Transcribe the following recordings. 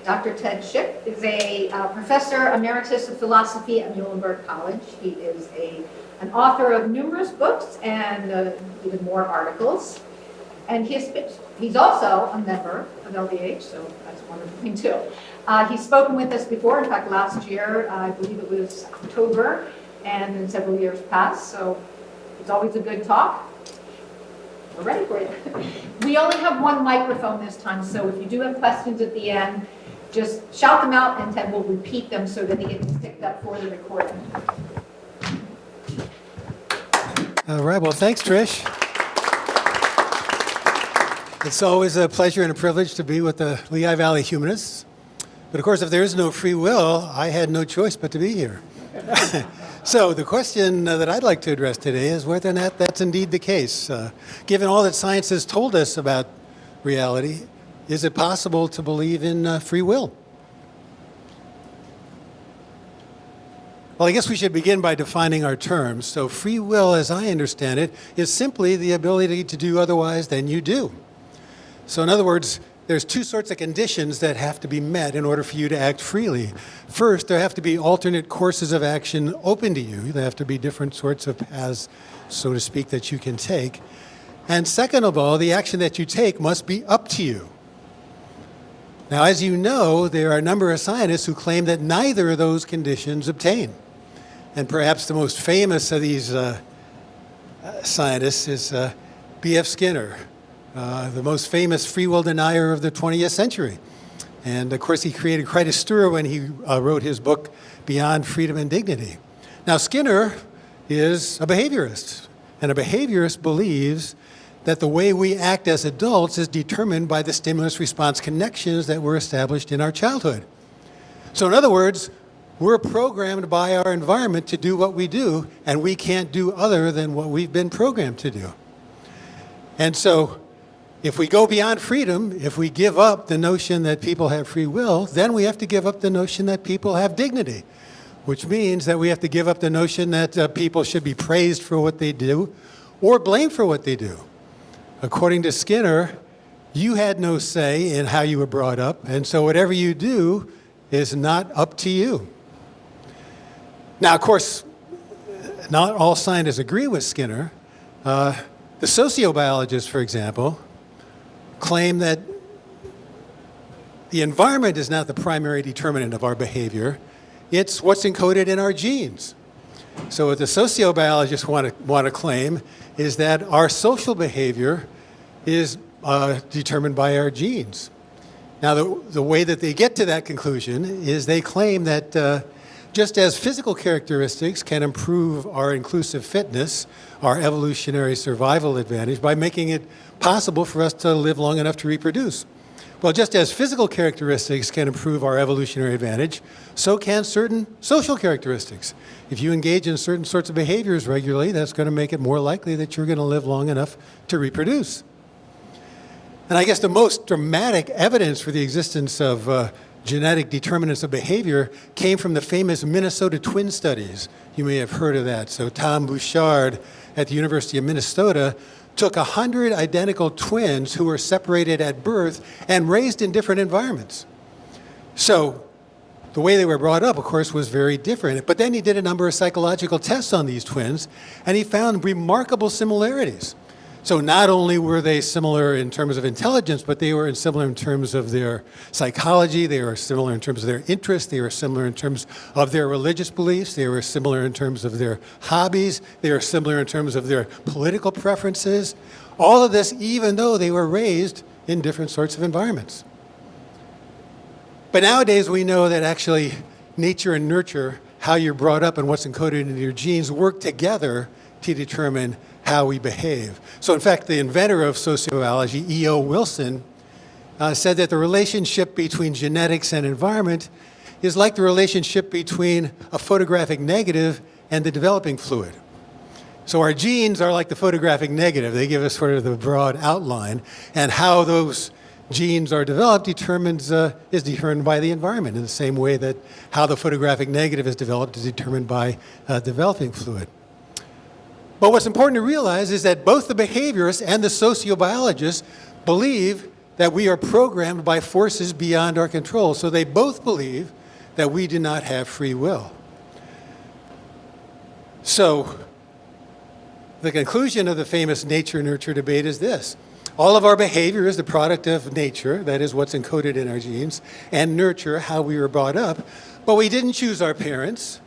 Dr. Ted Schick is a professor emeritus of philosophy at Muhlenberg College. He is an author of numerous books and even more articles. And he's also a member of LDH, so that's a wonderful thing too. He's spoken with us before, in fact last year, I believe it was October, and in several years past, so it's always a good talk. We're ready for you. We only have one microphone this time, so if you do have questions at the end, just shout them out and Ted will repeat them so that they get picked up for the recording. All right, well, thanks, Trish. It's always a pleasure and a privilege to be with the Lehigh Valley humanists. But of course, if there is no free will, I had no choice but to be here. So the question that I'd like to address today is whether or not that's indeed the case. Given all that science has told us about reality, is it possible to believe in free will? Well, I guess we should begin by defining our terms. So free will, as I understand it, is simply the ability to do otherwise than you do. So in other words, there's two sorts of conditions that have to be met in order for you to act freely. First, there have to be alternate courses of action open to you. There have to be different sorts of paths, so to speak, that you can take. And second of all, the action that you take must be up to you. Now, as you know, there are a number of scientists who claim that neither of those conditions obtain. And perhaps the most famous of these scientists is B.F. Skinner, the most famous free will denier of the 20th century. And of course, he created quite a stir when he wrote his book, Beyond Freedom and Dignity. Now, Skinner is a behaviorist, and a behaviorist believes that the way we act as adults is determined by the stimulus-response connections that were established in our childhood. So in other words, we're programmed by our environment to do what we do, and we can't do other than what we've been programmed to do. And so if we go beyond freedom, if we give up the notion that people have free will, then we have to give up the notion that people have dignity, which means that we have to give up the notion that people should be praised for what they do or blamed for what they do. According to Skinner, you had no say in how you were brought up, and so whatever you do is not up to you. Now, of course, not all scientists agree with Skinner. The sociobiologists, for example, claim that the environment is not the primary determinant of our behavior. It's what's encoded in our genes. So what the sociobiologists want to claim is that our social behavior is determined by our genes. Now, the way that they get to that conclusion is they claim that just as physical characteristics can improve our inclusive fitness, our evolutionary survival advantage, by making it possible for us to live long enough to reproduce. Well, just as physical characteristics can improve our evolutionary advantage, so can certain social characteristics. If you engage in certain sorts of behaviors regularly, that's going to make it more likely that you're going to live long enough to reproduce. And I guess the most dramatic evidence for the existence of genetic determinants of behavior came from the famous Minnesota twin studies. You may have heard of that. So Tom Bouchard at the University of Minnesota took 100 identical twins who were separated at birth and raised in different environments. So the way they were brought up, of course, was very different. But then he did a number of psychological tests on these twins, and he found remarkable similarities. So not only were they similar in terms of intelligence, but they were similar in terms of their psychology, they were similar in terms of their interests, they were similar in terms of their religious beliefs, they were similar in terms of their hobbies, they were similar in terms of their political preferences. All of this even though they were raised in different sorts of environments. But nowadays we know that actually nature and nurture, how you're brought up and what's encoded in your genes, work together to determine how we behave. So in fact, the inventor of sociobiology, E.O. Wilson, said that the relationship between genetics and environment is like the relationship between a photographic negative and the developing fluid. So our genes are like the photographic negative. They give us sort of the broad outline, and how those genes are developed is determined by the environment in the same way that how the photographic negative is developed is determined by developing fluid. But what's important to realize is that both the behaviorists and the sociobiologists believe that we are programmed by forces beyond our control. So they both believe that we do not have free will. So the conclusion of the famous nature-nurture debate is this. All of our behavior is the product of nature, that is what's encoded in our genes, and nurture, how we were brought up. But we didn't choose our parents,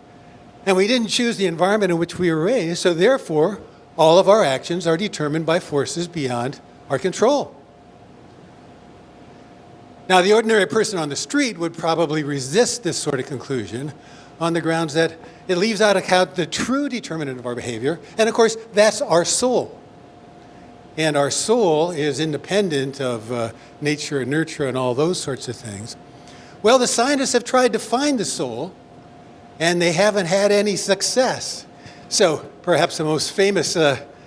and we didn't choose the environment in which we were raised, so therefore, all of our actions are determined by forces beyond our control. Now, the ordinary person on the street would probably resist this sort of conclusion on the grounds that it leaves out of account the true determinant of our behavior, and of course, that's our soul. And our soul is independent of nature and nurture and all those sorts of things. Well, the scientists have tried to find the soul, and they haven't had any success. So perhaps the most famous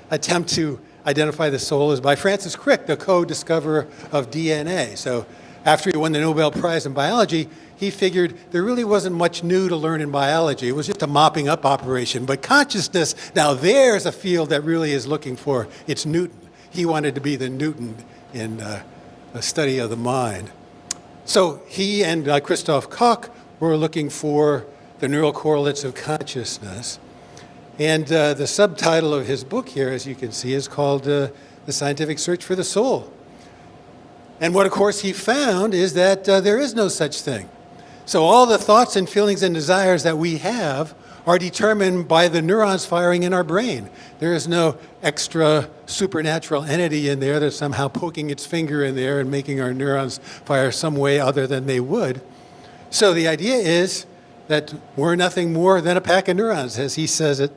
attempt to identify the soul is by Francis Crick, the co-discoverer of DNA. So after he won the Nobel Prize in biology, he figured there really wasn't much new to learn in biology. It was just a mopping up operation. But consciousness, now there's a field that really is looking for its Newton. He wanted to be the Newton in the study of the mind. So he and Christoph Koch were looking for the neural correlates of consciousness. And the subtitle of his book here, as you can see, is called The Scientific Search for the Soul. And what, of course, he found is that there is no such thing. So all the thoughts and feelings and desires that we have are determined by the neurons firing in our brain. There is no extra supernatural entity in there that's somehow poking its finger in there and making our neurons fire some way other than they would. So the idea is that we're nothing more than a pack of neurons, as he says it.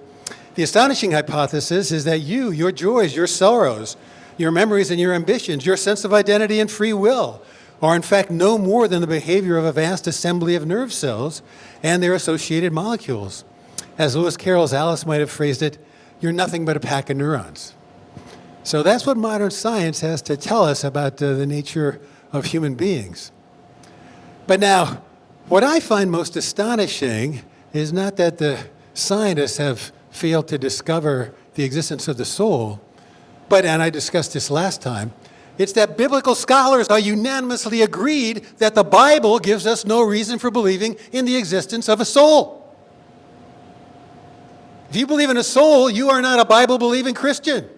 The astonishing hypothesis is that you, your joys, your sorrows, your memories and your ambitions, your sense of identity and free will are in fact no more than the behavior of a vast assembly of nerve cells and their associated molecules. As Lewis Carroll's Alice might have phrased it, you're nothing but a pack of neurons. So that's what modern science has to tell us about the nature of human beings. But now, what I find most astonishing is not that the scientists have failed to discover the existence of the soul, but, and I discussed this last time, it's that biblical scholars are unanimously agreed that the Bible gives us no reason for believing in the existence of a soul. If you believe in a soul, you are not a Bible-believing Christian.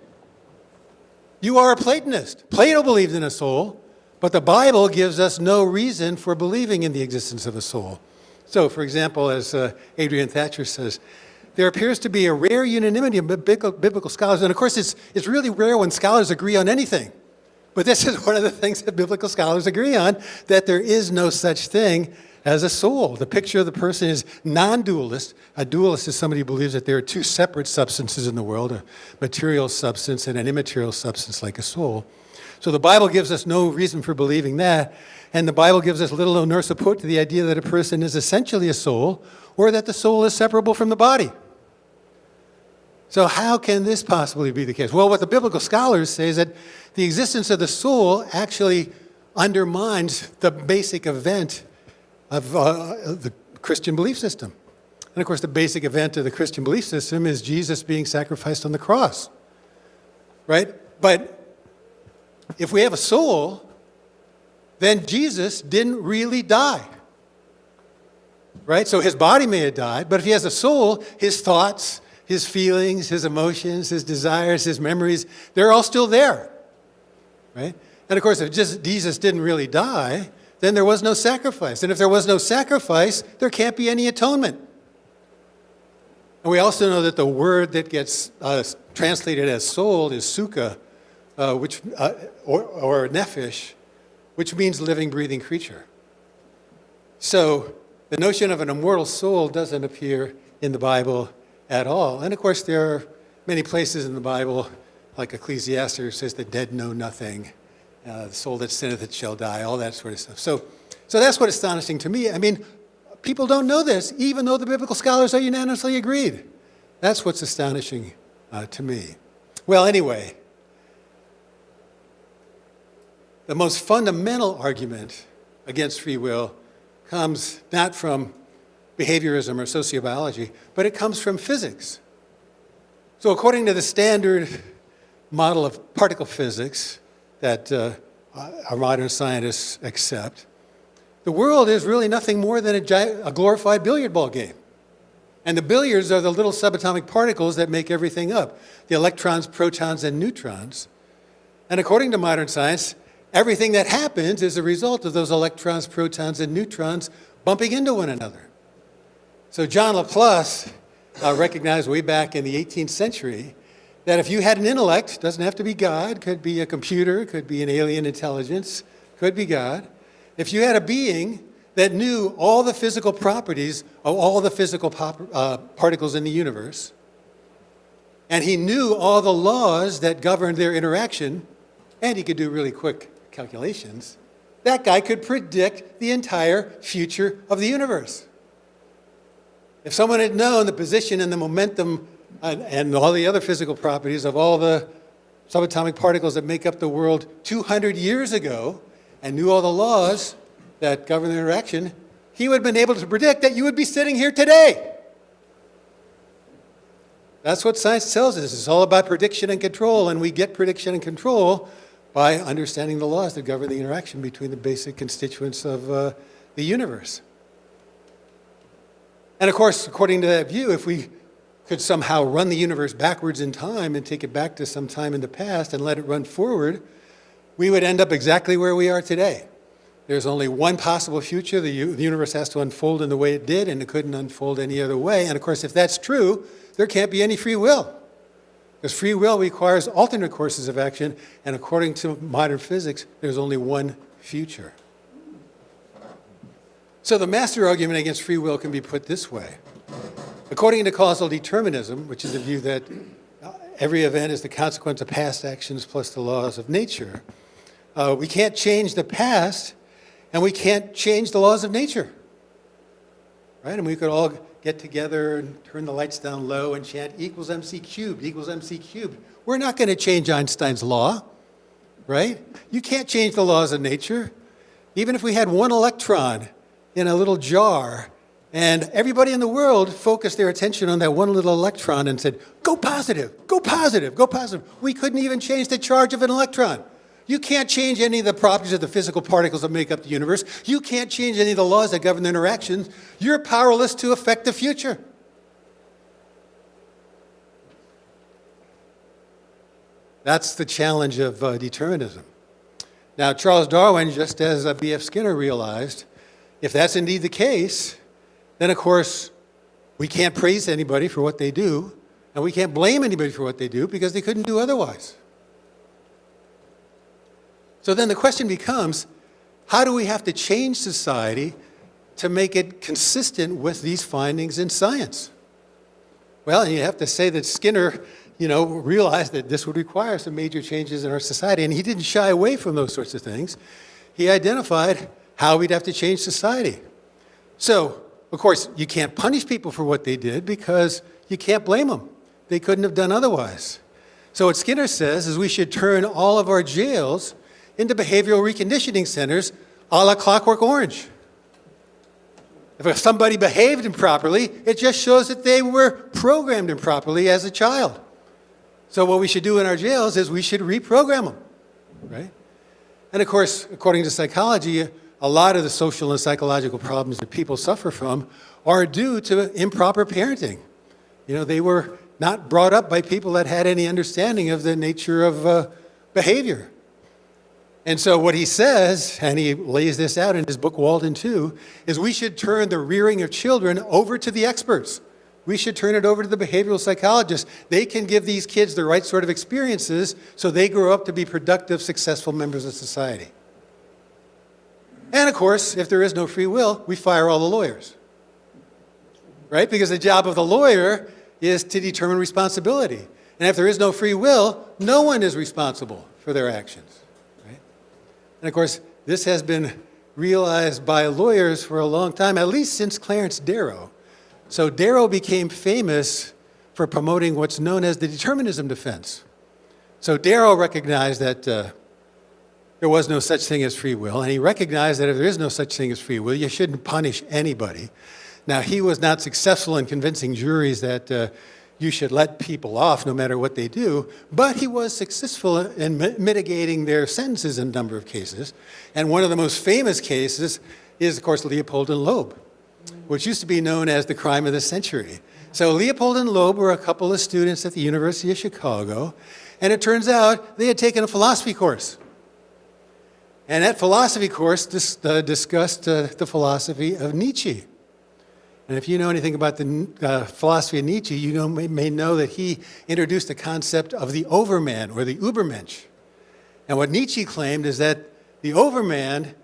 You are a Platonist. Plato believed in a soul, but the Bible gives us no reason for believing in the existence of a soul. So, for example, as Adrian Thatcher says, there appears to be a rare unanimity of biblical scholars, and of course it's really rare when scholars agree on anything. But this is one of the things that biblical scholars agree on, that there is no such thing as a soul. The picture of the person is non-dualist. A dualist is somebody who believes that there are two separate substances in the world, a material substance and an immaterial substance like a soul. So the Bible gives us no reason for believing that, and the Bible gives us little or no support to the idea that a person is essentially a soul, or that the soul is separable from the body. So how can this possibly be the case? Well, what the biblical scholars say is that the existence of the soul actually undermines the basic event of the Christian belief system. And of course, the basic event of the Christian belief system is Jesus being sacrificed on the cross, right? But if we have a soul, then Jesus didn't really die, right? So his body may have died, but if he has a soul, his thoughts, his feelings, his emotions, his desires, his memories, they're all still there, right? And of course, if Jesus didn't really die, then there was no sacrifice. And if there was no sacrifice, there can't be any atonement. And we also know that the word that gets translated as soul is sukkah, or nephesh, which means living, breathing creature. So the notion of an immortal soul doesn't appear in the Bible at all. And of course, there are many places in the Bible, like Ecclesiastes says the dead know nothing, the soul that sinneth it shall die, all that sort of stuff. So that's what's astonishing to me. I mean, people don't know this, even though the biblical scholars are unanimously agreed. That's what's astonishing to me. Well, anyway, the most fundamental argument against free will comes not from behaviorism or sociobiology, but it comes from physics. So according to the standard model of particle physics that our modern scientists accept, the world is really nothing more than a glorified billiard ball game. And the billiards are the little subatomic particles that make everything up, the electrons, protons, and neutrons. And according to modern science, everything that happens is a result of those electrons, protons, and neutrons bumping into one another. So John Laplace recognized way back in the 18th century that if you had an intellect, doesn't have to be God, could be a computer, could be an alien intelligence, could be God. If you had a being that knew all the physical properties of all the physical particles in the universe, and he knew all the laws that governed their interaction, and he could do really quick calculations, that guy could predict the entire future of the universe. If someone had known the position and the momentum and all the other physical properties of all the subatomic particles that make up the world 200 years ago and knew all the laws that govern their interaction, he would have been able to predict that you would be sitting here today. That's what science tells us. It's all about prediction and control, and we get prediction and control by understanding the laws that govern the interaction between the basic constituents of the universe. And of course, according to that view, if we could somehow run the universe backwards in time and take it back to some time in the past and let it run forward, we would end up exactly where we are today. There's only one possible future. The universe has to unfold in the way it did, and it couldn't unfold any other way. And of course, if that's true, there can't be any free will. Because free will requires alternate courses of action, and according to modern physics, there's only one future. So the master argument against free will can be put this way. According to causal determinism, which is the view that every event is the consequence of past actions plus the laws of nature, we can't change the past, and we can't change the laws of nature. Right? And we could all get together and turn the lights down low and chant equals MC cubed, equals MC cubed. We're not going to change Einstein's law, right? You can't change the laws of nature. Even if we had one electron in a little jar, and everybody in the world focused their attention on that one little electron and said, go positive, go positive, go positive. We couldn't even change the charge of an electron. You can't change any of the properties of the physical particles that make up the universe. You can't change any of the laws that govern the interactions. You're powerless to affect the future. That's the challenge of determinism. Now, Charles Darwin, just as B.F. Skinner realized, if that's indeed the case, then of course we can't praise anybody for what they do, and we can't blame anybody for what they do because they couldn't do otherwise. So then the question becomes, how do we have to change society to make it consistent with these findings in science? Well, and you have to say that Skinner, realized that this would require some major changes in our society, and he didn't shy away from those sorts of things. He identified how we'd have to change society. So, of course, you can't punish people for what they did because you can't blame them. They couldn't have done otherwise. So what Skinner says is we should turn all of our jails into behavioral reconditioning centers a la Clockwork Orange. If somebody behaved improperly, it just shows that they were programmed improperly as a child. So what we should do in our jails is we should reprogram them, right? And of course, according to psychology, a lot of the social and psychological problems that people suffer from are due to improper parenting. They were not brought up by people that had any understanding of the nature of behavior. And so what he says, and he lays this out in his book Walden 2, is we should turn the rearing of children over to the experts. We should turn it over to the behavioral psychologists. They can give these kids the right sort of experiences so they grow up to be productive, successful members of society. And of course, if there is no free will, we fire all the lawyers, right? Because the job of the lawyer is to determine responsibility. And if there is no free will, no one is responsible for their actions, right? And of course, this has been realized by lawyers for a long time, at least since Clarence Darrow. So Darrow became famous for promoting what's known as the determinism defense. So Darrow recognized that there was no such thing as free will, and he recognized that if there is no such thing as free will, you shouldn't punish anybody. Now, he was not successful in convincing juries that you should let people off no matter what they do, but he was successful in mitigating their sentences in a number of cases. And one of the most famous cases is, of course, Leopold and Loeb, which used to be known as the crime of the century. So Leopold and Loeb were a couple of students at the University of Chicago, and it turns out they had taken a philosophy course. And that philosophy course discussed the philosophy of Nietzsche. And if you know anything about the philosophy of Nietzsche, you may know that he introduced the concept of the overman or the Übermensch. And what Nietzsche claimed is that the overman,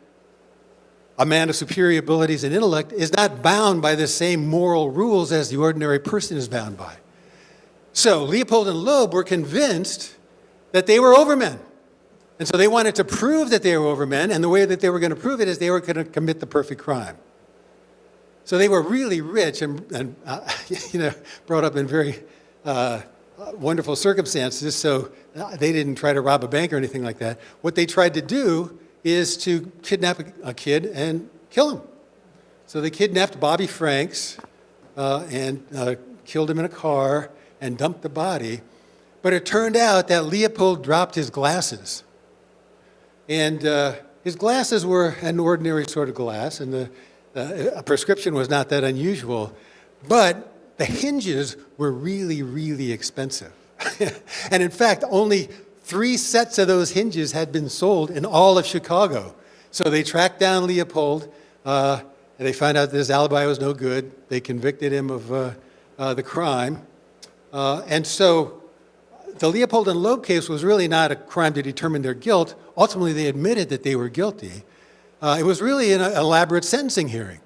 a man of superior abilities and intellect, is not bound by the same moral rules as the ordinary person is bound by. So Leopold and Loeb were convinced that they were overmen. And so they wanted to prove that they were overmen, and the way that they were going to prove it is they were going to commit the perfect crime. So they were really rich and brought up in very wonderful circumstances, so they didn't try to rob a bank or anything like that. What they tried to do is to kidnap a kid and kill him. So they kidnapped Bobby Franks and killed him in a car and dumped the body. But it turned out that Leopold dropped his glasses. And his glasses were an ordinary sort of glass, and a prescription was not that unusual, but the hinges were really, really expensive. And in fact, only 3 sets of those hinges had been sold in all of Chicago. So they tracked down Leopold, and they found out that his alibi was no good. They convicted him of the crime. And so the Leopold and Loeb case was really not a crime to determine their guilt. Ultimately, they admitted that they were guilty. It was really an elaborate sentencing hearing.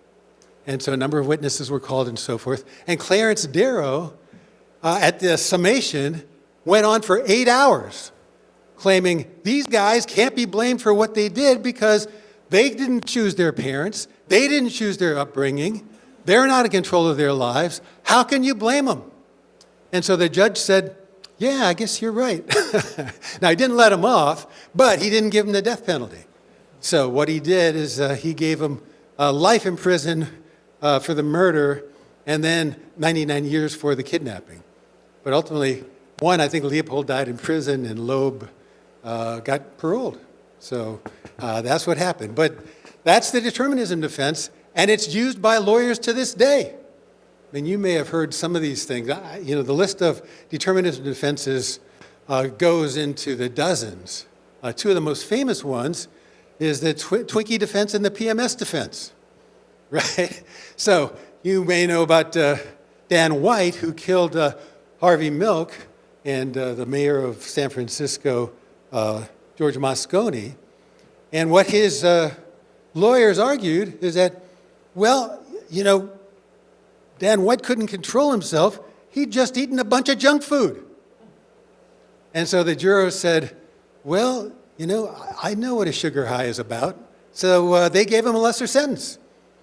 And so a number of witnesses were called and so forth. And Clarence Darrow, at the summation, went on for 8 hours, claiming these guys can't be blamed for what they did because they didn't choose their parents. They didn't choose their upbringing. They're not in control of their lives. How can you blame them? And so the judge said, yeah, I guess you're right. Now, he didn't let him off, but he didn't give him the death penalty. So what he did is he gave him life in prison for the murder and then 99 years for the kidnapping. But ultimately, I think Leopold died in prison and Loeb got paroled. So that's what happened. But that's the determinism defense, and it's used by lawyers to this day. I mean, you may have heard some of these things. The list of determinism defenses goes into the dozens. 2 of the most famous ones is the Twinkie defense and the PMS defense, right? So you may know about Dan White, who killed Harvey Milk and the mayor of San Francisco, George Moscone. And what his lawyers argued is that, Dan White couldn't control himself. He'd just eaten a bunch of junk food. And so the jurors said, I know what a sugar high is about. So they gave him a lesser sentence.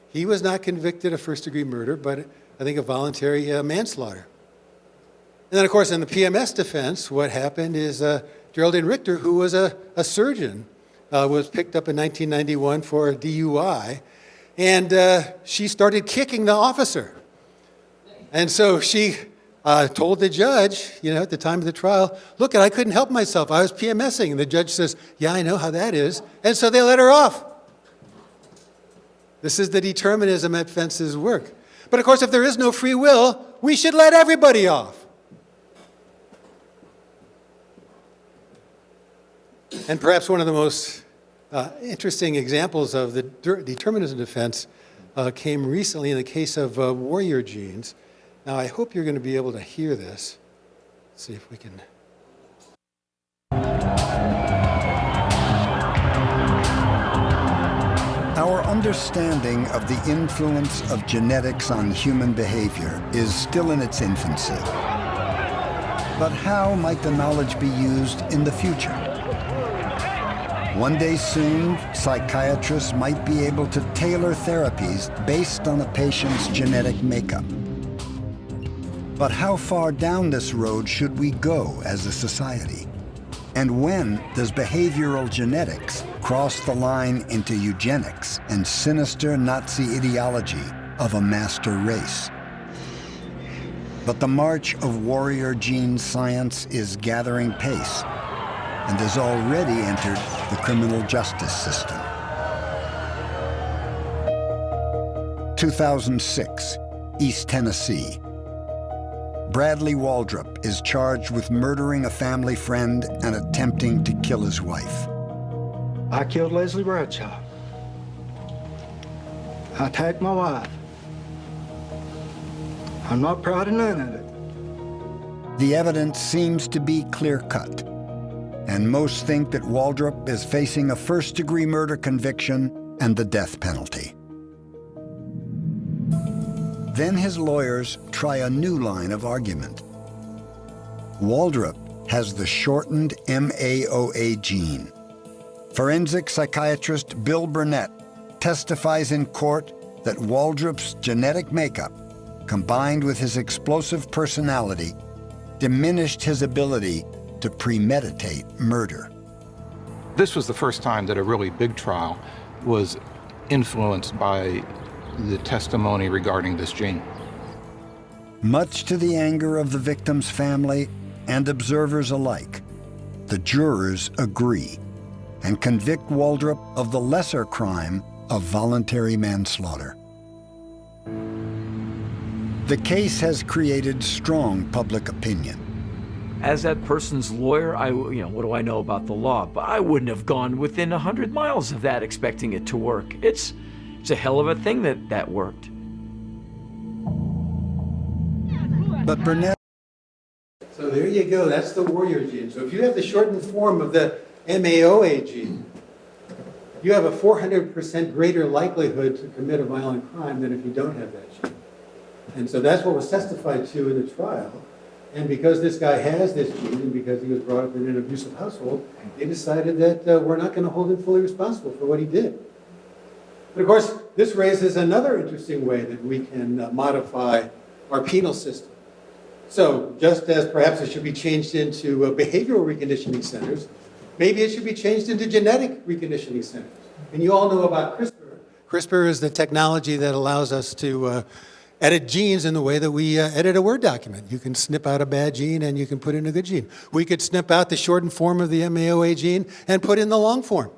He was not convicted of first-degree murder, but I think of voluntary manslaughter. And then, of course, in the PMS defense, what happened is Geraldine Richter, who was a surgeon, was picked up in 1991 for a DUI, and she started kicking the officer. And so she told the judge, at the time of the trial, look, I couldn't help myself. I was PMSing. And the judge says, yeah, I know how that is. And so they let her off. This is the determinism that fences work. But of course, if there is no free will, we should let everybody off. And perhaps one of the most interesting examples of the determinism defense came recently in the case of warrior genes. Now, I hope you're going to be able to hear this. Let's see if we can. Our understanding of the influence of genetics on human behavior is still in its infancy. But how might the knowledge be used in the future? One day soon, psychiatrists might be able to tailor therapies based on a patient's genetic makeup. But how far down this road should we go as a society? And when does behavioral genetics cross the line into eugenics and sinister Nazi ideology of a master race? But the march of warrior gene science is gathering pace and has already entered the criminal justice system. 2006, East Tennessee. Bradley Waldrop is charged with murdering a family friend and attempting to kill his wife. I killed Leslie Bradshaw. I attacked my wife. I'm not proud of none of it. The evidence seems to be clear-cut, and most think that Waldrop is facing a first-degree murder conviction and the death penalty. Then his lawyers try a new line of argument. Waldrop has the shortened MAOA gene. Forensic psychiatrist Bill Burnett testifies in court that Waldrop's genetic makeup, combined with his explosive personality, diminished his ability to premeditate murder. This was the first time that a really big trial was influenced by the testimony regarding this gene. Much to the anger of the victim's family and observers alike, the jurors agree and convict Waldrop of the lesser crime of voluntary manslaughter. The case has created strong public opinion. As that person's lawyer, what do I know about the law? But I wouldn't have gone within 100 miles of that expecting it to work. It's a hell of a thing that worked. But Burnett... So there you go, that's the warrior gene. So if you have the shortened form of the MAOA gene, you have a 400% greater likelihood to commit a violent crime than if you don't have that gene. And so that's what was testified to in the trial. And because this guy has this gene, and because he was brought up in an abusive household, they decided that we're not going to hold him fully responsible for what he did. But of course, this raises another interesting way that we can modify our penal system. So just as perhaps it should be changed into behavioral reconditioning centers, maybe it should be changed into genetic reconditioning centers. And you all know about CRISPR. CRISPR is the technology that allows us to edit genes in the way that we edit a Word document. You can snip out a bad gene and you can put in a good gene. We could snip out the shortened form of the MAOA gene and put in the long form.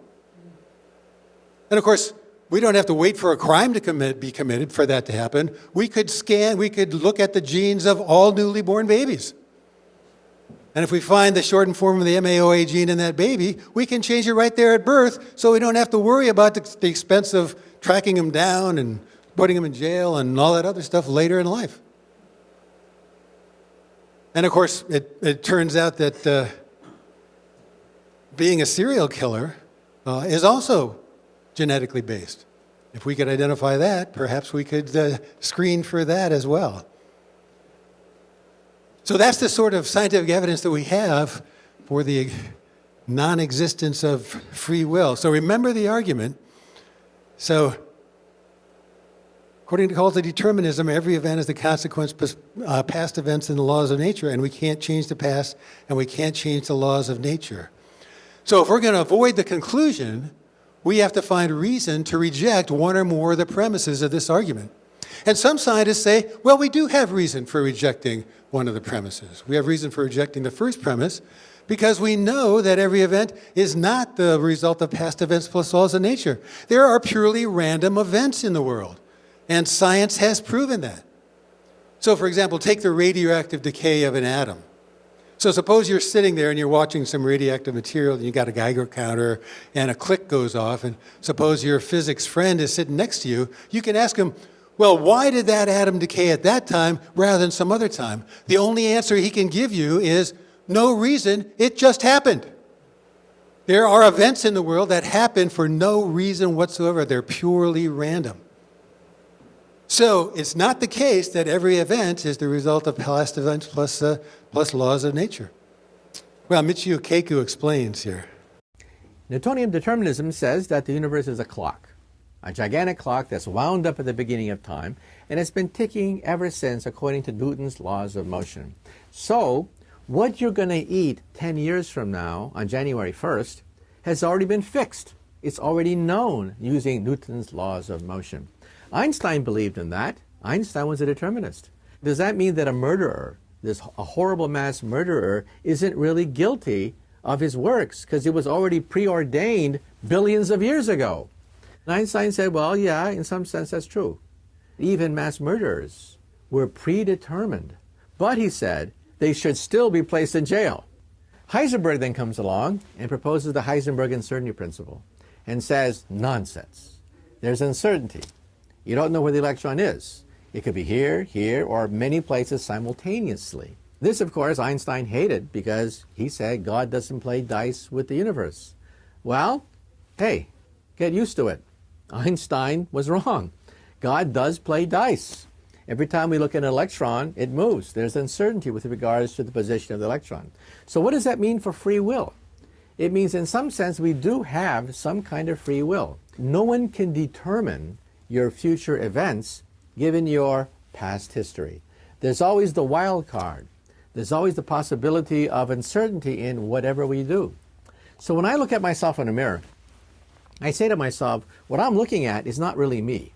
And of course, we don't have to wait for a crime to be committed for that to happen. We could look at the genes of all newly born babies. And if we find the shortened form of the MAOA gene in that baby, we can change it right there at birth so we don't have to worry about the expense of tracking them down and putting them in jail and all that other stuff later in life. And of course, it turns out that being a serial killer is also genetically based. If we could identify that, perhaps we could screen for that as well. So that's the sort of scientific evidence that we have for the non-existence of free will. So remember the argument. So according to causal determinism, every event is the consequence of past events and the laws of nature, and we can't change the past, and we can't change the laws of nature. So if we're going to avoid the conclusion, we have to find reason to reject one or more of the premises of this argument. And some scientists say, well, we do have reason for rejecting one of the premises. We have reason for rejecting the first premise because we know that every event is not the result of past events plus laws of nature. There are purely random events in the world, and science has proven that. So, for example, take the radioactive decay of an atom. So suppose you're sitting there and you're watching some radioactive material and you got a Geiger counter and a click goes off, and suppose your physics friend is sitting next to you. You can ask him, well, why did that atom decay at that time rather than some other time? The only answer he can give you is no reason, it just happened. There are events in the world that happen for no reason whatsoever. They're purely random. So it's not the case that every event is the result of past events plus laws of nature. Well, Michio Kaku explains here. Newtonian determinism says that the universe is a clock, a gigantic clock that's wound up at the beginning of time, and it's been ticking ever since according to Newton's laws of motion. So what you're going to eat 10 years from now on January 1st has already been fixed. It's already known using Newton's laws of motion. Einstein believed in that. Einstein was a determinist. does that mean that a murderer, a horrible mass murderer, isn't really guilty of his works because it was already preordained billions of years ago? And Einstein said, well, yeah, in some sense that's true. Even mass murderers were predetermined. But he said they should still be placed in jail. Heisenberg then comes along and proposes the Heisenberg uncertainty principle and says, nonsense. There's uncertainty. You don't know where the electron is. It could be here, here, or many places simultaneously. This, of course, Einstein hated because he said God doesn't play dice with the universe. Well, hey, get used to it. Einstein was wrong. God does play dice. Every time we look at an electron, it moves. There's uncertainty with regards to the position of the electron. So what does that mean for free will? It means in some sense we do have some kind of free will. No one can determine your future events given your past history. There's always the wild card. There's always the possibility of uncertainty in whatever we do. So when I look at myself in a mirror, I say to myself, what I'm looking at is not really me.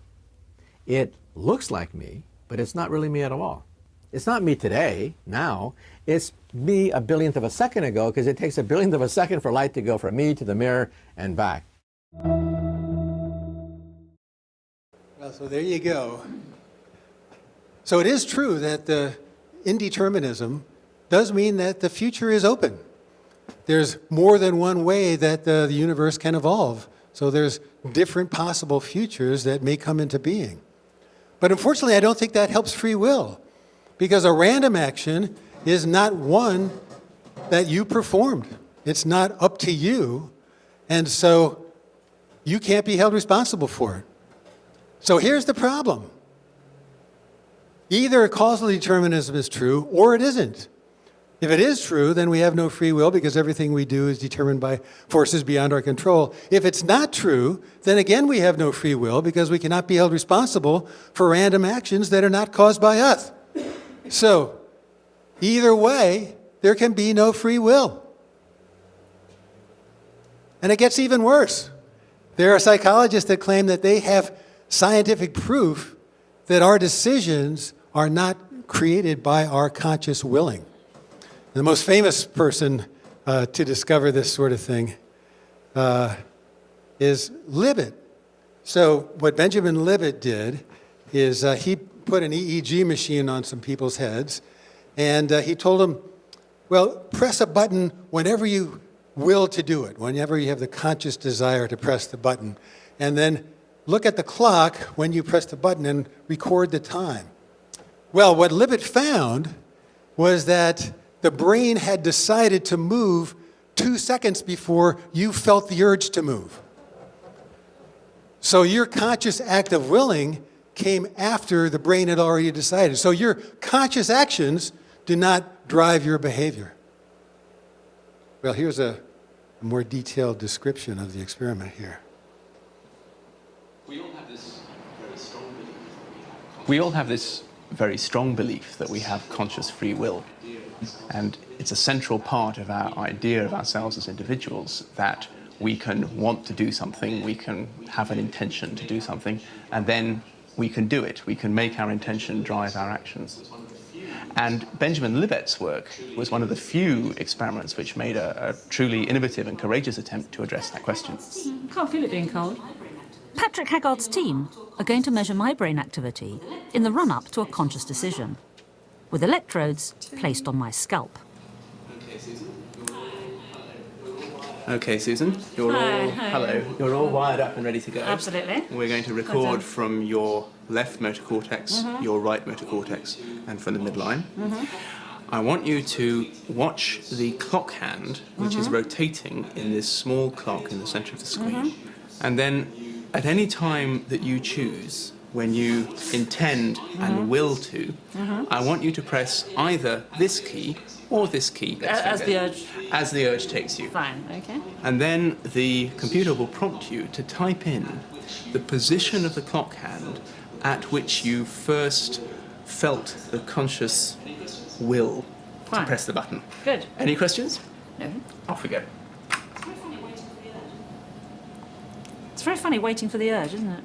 It looks like me, but it's not really me at all. It's not me today, now. It's me a billionth of a second ago, because it takes a billionth of a second for light to go from me to the mirror and back. Well, so there you go. So it is true that the indeterminism does mean that the future is open. There's more than one way that the universe can evolve. So there's different possible futures that may come into being. But unfortunately, I don't think that helps free will, because a random action is not one that you performed. It's not up to you, and so you can't be held responsible for it. So here's the problem. Either causal determinism is true or it isn't. If it is true, then we have no free will because everything we do is determined by forces beyond our control. If it's not true, then again we have no free will because we cannot be held responsible for random actions that are not caused by us. So, either way, there can be no free will. And it gets even worse. There are psychologists that claim that they have scientific proof that our decisions are not created by our conscious willing. The most famous person to discover this sort of thing is Libet. So what Benjamin Libet did is he put an EEG machine on some people's heads, and he told them, well, press a button whenever you will to do it, whenever you have the conscious desire to press the button, and then look at the clock when you press the button and record the time. Well, what Libet found was that the brain had decided to move 2 seconds before you felt the urge to move. So your conscious act of willing came after the brain had already decided. So your conscious actions do not drive your behavior. Well, here's a more detailed description of the experiment here. We all have this very strong belief that we have conscious free will. And it's a central part of our idea of ourselves as individuals that we can want to do something, we can have an intention to do something, and then we can do it. We can make our intention drive our actions. And Benjamin Libet's work was one of the few experiments which made a truly innovative and courageous attempt to address that question. Can't feel it being cold. Patrick Haggard's team are going to measure my brain activity in the run-up to a conscious decision, with electrodes placed on my scalp. Okay, Susan, hello. You're all wired up and ready to go. Absolutely. We're going to record from your left motor cortex, your right motor cortex, and from the midline. I want you to watch the clock hand, which is rotating in this small clock in the center of the screen. And then, at any time that you choose, when you intend and will to, I want you to press either this key or this key. As the urge? As the urge takes you. Fine, okay. And then the computer will prompt you to type in the position of the clock hand at which you first felt the conscious will to press the button. Good. Any questions? No. Off we go. It's very funny waiting for the urge, isn't it?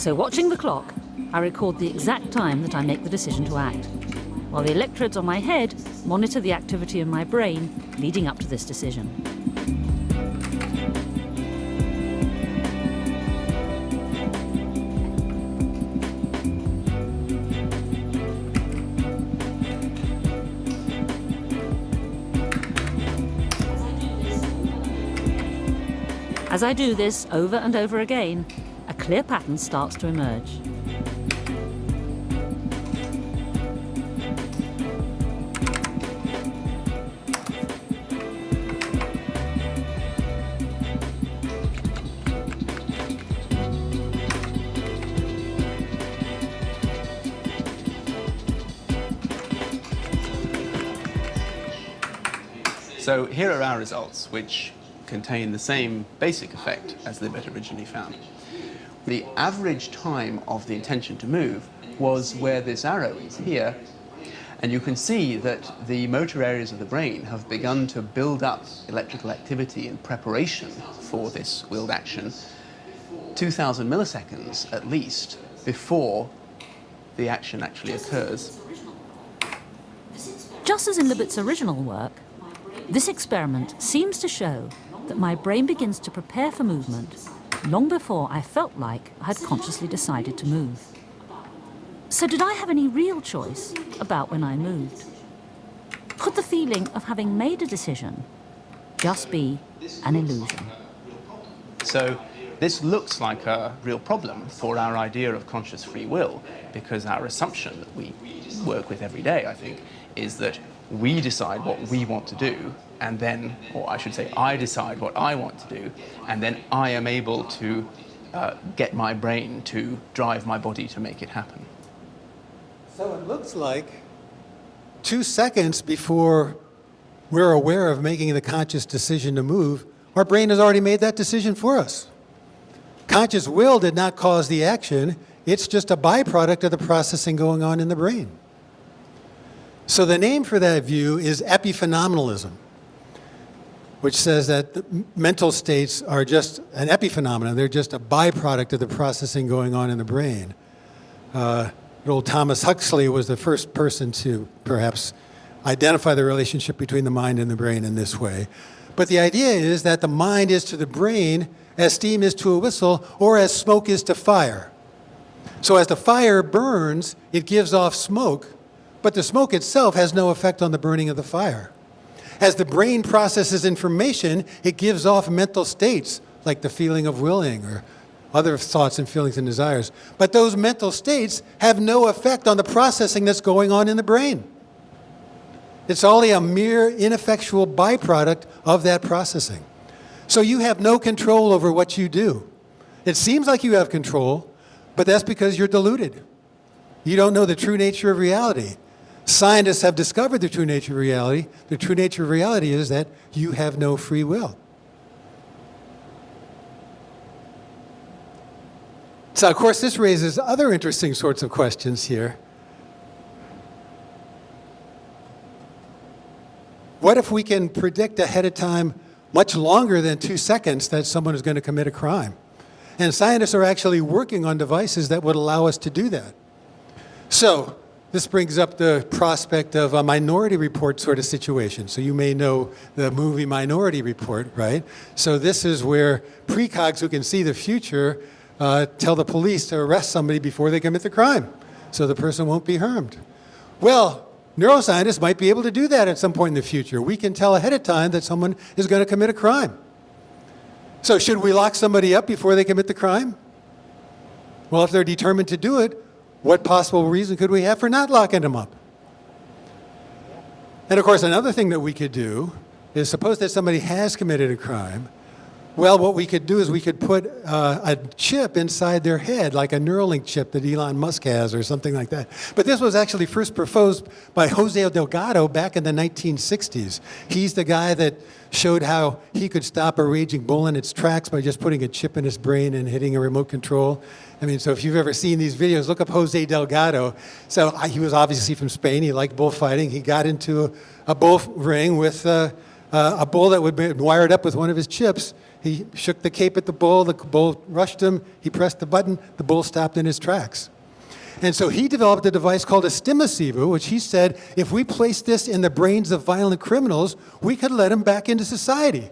So watching the clock, I record the exact time that I make the decision to act, while the electrodes on my head monitor the activity in my brain leading up to this decision. As I do this over and over again, a clear pattern starts to emerge. So here are our results, which contain the same basic effect as Libet originally found. The average time of the intention to move was where this arrow is here, and you can see that the motor areas of the brain have begun to build up electrical activity in preparation for this willed action 2,000 milliseconds at least before the action actually occurs. Just as in Libet's original work, this experiment seems to show that my brain begins to prepare for movement long before I felt like I had consciously decided to move. So did I have any real choice about when I moved? Could the feeling of having made a decision just be an illusion? So this looks like a real problem for our idea of conscious free will, because our assumption that we work with every day, I think, is that we decide what we want to do, and then, or I should say, I decide what I want to do, and then I am able to get my brain to drive my body to make it happen. So it looks like 2 seconds before we're aware of making the conscious decision to move, our brain has already made that decision for us. Conscious will did not cause the action. It's just a byproduct of the processing going on in the brain. So the name for that view is epiphenomenalism, which says that the mental states are just an epiphenomenon. They're just a byproduct of the processing going on in the brain. Old Thomas Huxley was the first person to perhaps identify the relationship between the mind and the brain in this way. But the idea is that the mind is to the brain as steam is to a whistle, or as smoke is to fire. So as the fire burns, it gives off smoke, but the smoke itself has no effect on the burning of the fire. As the brain processes information, it gives off mental states, like the feeling of willing or other thoughts and feelings and desires. But those mental states have no effect on the processing that's going on in the brain. It's only a mere ineffectual byproduct of that processing. So you have no control over what you do. It seems like you have control, but that's because you're deluded. You don't know the true nature of reality. Scientists have discovered the true nature of reality. The true nature of reality is that you have no free will. So, of course, this raises other interesting sorts of questions here. What if we can predict ahead of time, much longer than 2 seconds, that someone is going to commit a crime? And scientists are actually working on devices that would allow us to do that. So this brings up the prospect of a Minority Report sort of situation. So you may know the movie Minority Report, right? So this is where precogs who can see the future tell the police to arrest somebody before they commit the crime, so the person won't be harmed. Well, neuroscientists might be able to do that at some point in the future. We can tell ahead of time that someone is going to commit a crime. So should we lock somebody up before they commit the crime? Well, if they're determined to do it, what possible reason could we have for not locking them up? And of course, another thing that we could do is suppose that somebody has committed a crime. Well, what we could do is we could put a chip inside their head, like a Neuralink chip that Elon Musk has or something like that. But this was actually first proposed by Jose Delgado back in the 1960s. He's the guy that showed how he could stop a raging bull in its tracks by just putting a chip in his brain and hitting a remote control. I mean, so if you've ever seen these videos, look up Jose Delgado. So he was obviously from Spain. He liked bullfighting. He got into a bull ring with a bull that would be wired up with one of his chips. He shook the cape at the bull rushed him, he pressed the button, the bull stopped in his tracks. And so he developed a device called a stimulus, which he said, if we place this in the brains of violent criminals, we could let them back into society.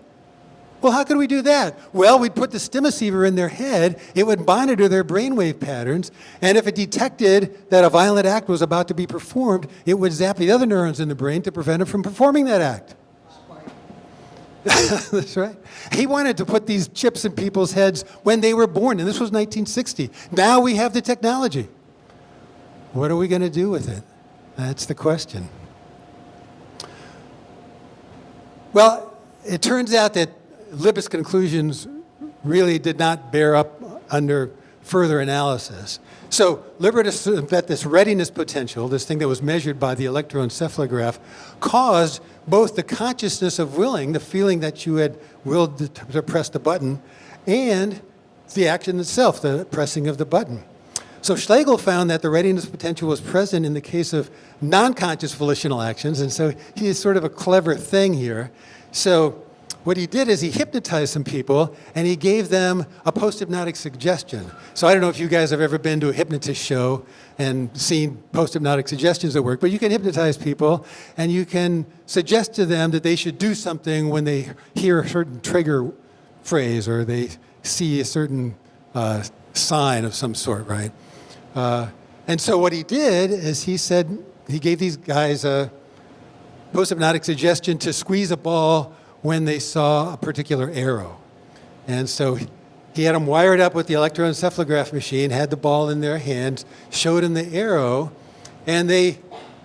Well, how could we do that? Well, we'd put the stimulus in their head, it would monitor their brainwave patterns, and if it detected that a violent act was about to be performed, it would zap the other neurons in the brain to prevent them from performing that act. That's right. He wanted to put these chips in people's heads when they were born, and this was 1960. Now we have the technology. What are we going to do with it? That's the question. Well, it turns out that Leucippus' conclusions really did not bear up under further analysis. So Leucippus, that this readiness potential, this thing that was measured by the electroencephalograph, caused both the consciousness of willing, the feeling that you had willed to press the button, and the action itself, the pressing of the button. So Schlegel found that the readiness potential was present in the case of non-conscious volitional actions, and so he is sort of a clever thing here. So what he did is he hypnotized some people, and he gave them a post-hypnotic suggestion. So I don't know if you guys have ever been to a hypnotist show and seen post-hypnotic suggestions that work, but you can hypnotize people, and you can suggest to them that they should do something when they hear a certain trigger phrase or they see a certain sign of some sort, right? And so what he did is he said, he gave these guys a post-hypnotic suggestion to squeeze a ball when they saw a particular arrow. And so he had them wired up with the electroencephalograph machine, had the ball in their hands, showed them the arrow, and they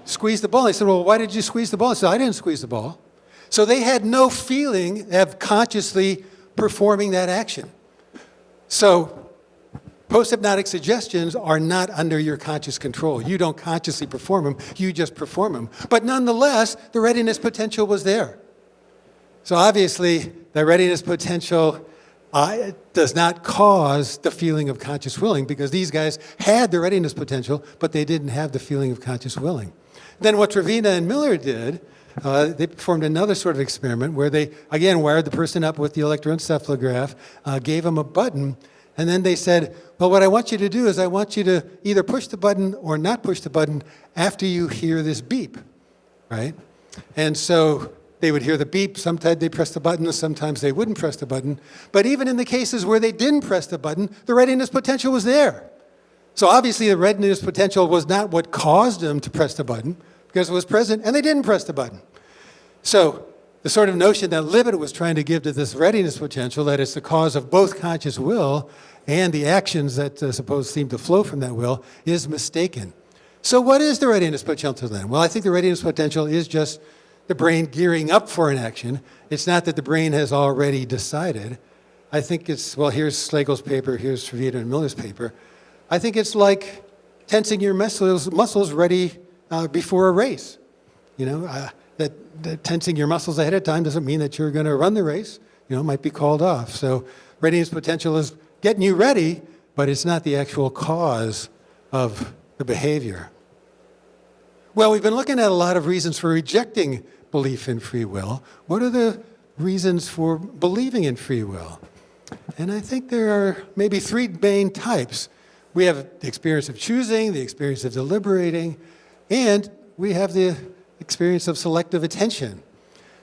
squeezed the ball. They said, well, why did you squeeze the ball? I said, I didn't squeeze the ball. So they had no feeling of consciously performing that action. So post-hypnotic suggestions are not under your conscious control. You don't consciously perform them, you just perform them. But nonetheless, the readiness potential was there. So obviously, the readiness potential does not cause the feeling of conscious willing, because these guys had the readiness potential, but they didn't have the feeling of conscious willing. Then what Trevina and Miller did, they performed another sort of experiment where they, again, wired the person up with the electroencephalograph, gave them a button, and then they said, well, what I want you to do is I want you to either push the button or not push the button after you hear this beep, right? And so they would hear the beep. Sometimes they press the button, sometimes they wouldn't press the button. But even in the cases where they didn't press the button, the readiness potential was there. So obviously the readiness potential was not what caused them to press the button, because it was present and they didn't press the button. So the sort of notion that Leucippus was trying to give to this readiness potential, that it's the cause of both conscious will and the actions that supposed seem to flow from that will, is mistaken. So what is the readiness potential then? Well, I think the readiness potential is just the brain gearing up for an action. It's not that the brain has already decided. I think it's, well, here's Schlegel's paper, here's Trevina and Miller's paper. I think it's like tensing your muscles ready before a race. You know, that tensing your muscles ahead of time doesn't mean that you're going to run the race. You know, it might be called off. So readiness potential is getting you ready, but it's not the actual cause of the behavior. Well, we've been looking at a lot of reasons for rejecting belief in free will. What are the reasons for believing in free will? And I think there are maybe three main types. We have the experience of choosing, the experience of deliberating, and we have the experience of selective attention.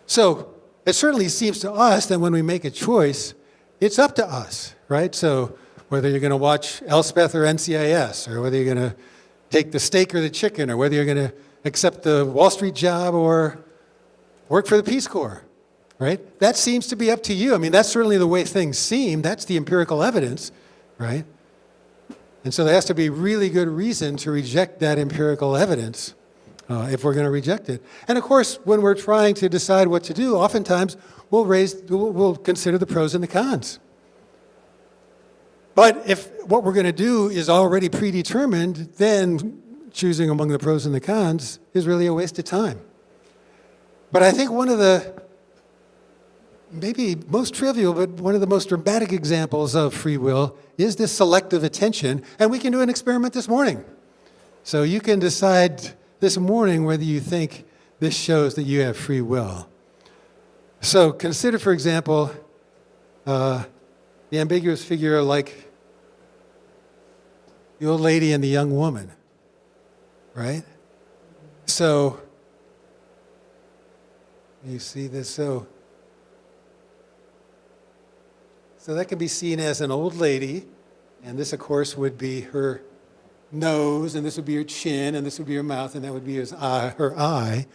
So it certainly seems to us that when we make a choice, it's up to us, right? So whether you're going to watch Elspeth or NCIS, or whether you're going to take the steak or the chicken, or whether you're going to accept the Wall Street job or work for the Peace Corps, right? That seems to be up to you. I mean, that's certainly the way things seem. That's the empirical evidence, right? And so there has to be really good reason to reject that empirical evidence if we're going to reject it. And of course, when we're trying to decide what to do, oftentimes we'll consider the pros and the cons. But if what we're going to do is already predetermined, then choosing among the pros and the cons is really a waste of time. But I think one of the maybe most trivial, but one of the most dramatic examples of free will is this selective attention. And we can do an experiment this morning. So you can decide this morning whether you think this shows that you have free will. So consider, for example, the ambiguous figure like the old lady and the young woman, right? So, you see this? So that can be seen as an old lady, and this, of course, would be her nose, and this would be her chin, and this would be her mouth, and that would be her eye.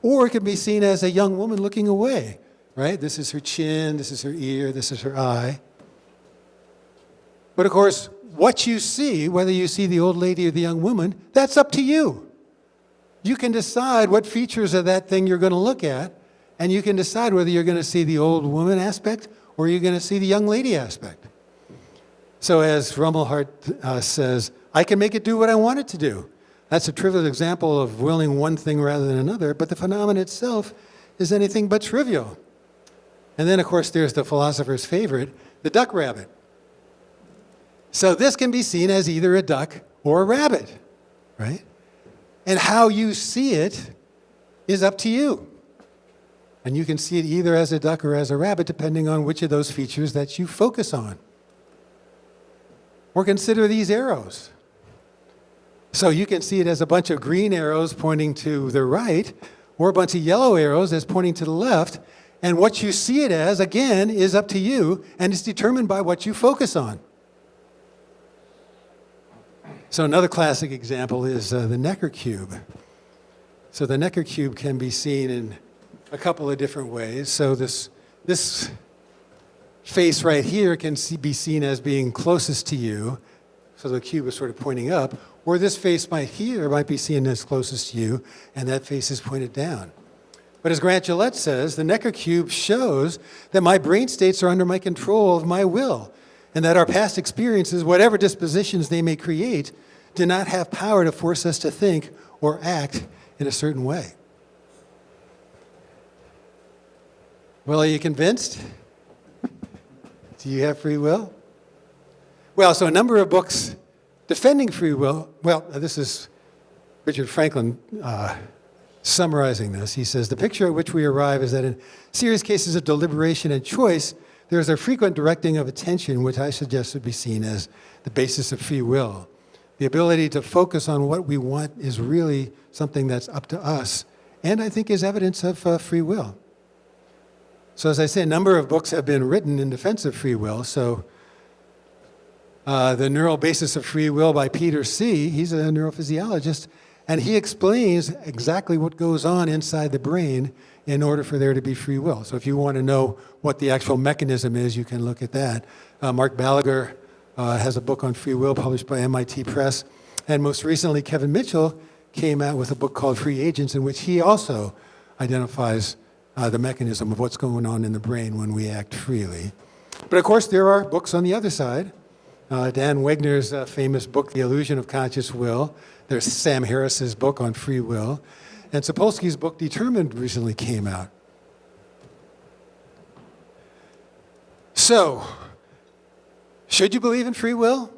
Or it can be seen as a young woman looking away, right? This is her chin, this is her ear, this is her eye. But of course, what you see, whether you see the old lady or the young woman, that's up to you. You can decide what features of that thing you're going to look at, and you can decide whether you're going to see the old woman aspect or you're going to see the young lady aspect. So as Rumelhart says, I can make it do what I want it to do. That's a trivial example of willing one thing rather than another, but the phenomenon itself is anything but trivial. And then, of course, there's the philosopher's favorite, the duck rabbit. So this can be seen as either a duck or a rabbit, right? And how you see it is up to you. And you can see it either as a duck or as a rabbit, depending on which of those features that you focus on. Or consider these arrows. So you can see it as a bunch of green arrows pointing to the right, or a bunch of yellow arrows as pointing to the left. And what you see it as, again, is up to you, and it's determined by what you focus on. So another classic example is the Necker cube. So the Necker cube can be seen in a couple of different ways. So this face right here can be seen as being closest to you. So the cube is sort of pointing up. Or this face might be seen as closest to you, and that face is pointed down. But as Grant Gillette says, the Necker cube shows that my brain states are under my control of my will, and that our past experiences, whatever dispositions they may create, do not have power to force us to think or act in a certain way. Well, are you convinced? Do you have free will? Well, so a number of books defending free will. Well, this is Richard Franklin summarizing this. He says, the picture at which we arrive is that in serious cases of deliberation and choice, there is a frequent directing of attention, which I suggest would be seen as the basis of free will. The ability to focus on what we want is really something that's up to us, and I think is evidence of free will. So as I say, a number of books have been written in defense of free will. So The Neural Basis of Free Will by Peter C., he's a neurophysiologist, and he explains exactly what goes on inside the brain in order for there to be free will. So if you want to know what the actual mechanism is, you can look at that. Mark Balaguer has a book on free will published by MIT Press. And most recently, Kevin Mitchell came out with a book called Free Agents, in which he also identifies the mechanism of what's going on in the brain when we act freely. But of course, there are books on the other side. Dan Wegner's famous book, The Illusion of Conscious Will. There's Sam Harris's book on free will. And Sapolsky's book, Determined, recently came out. So, should you believe in free will?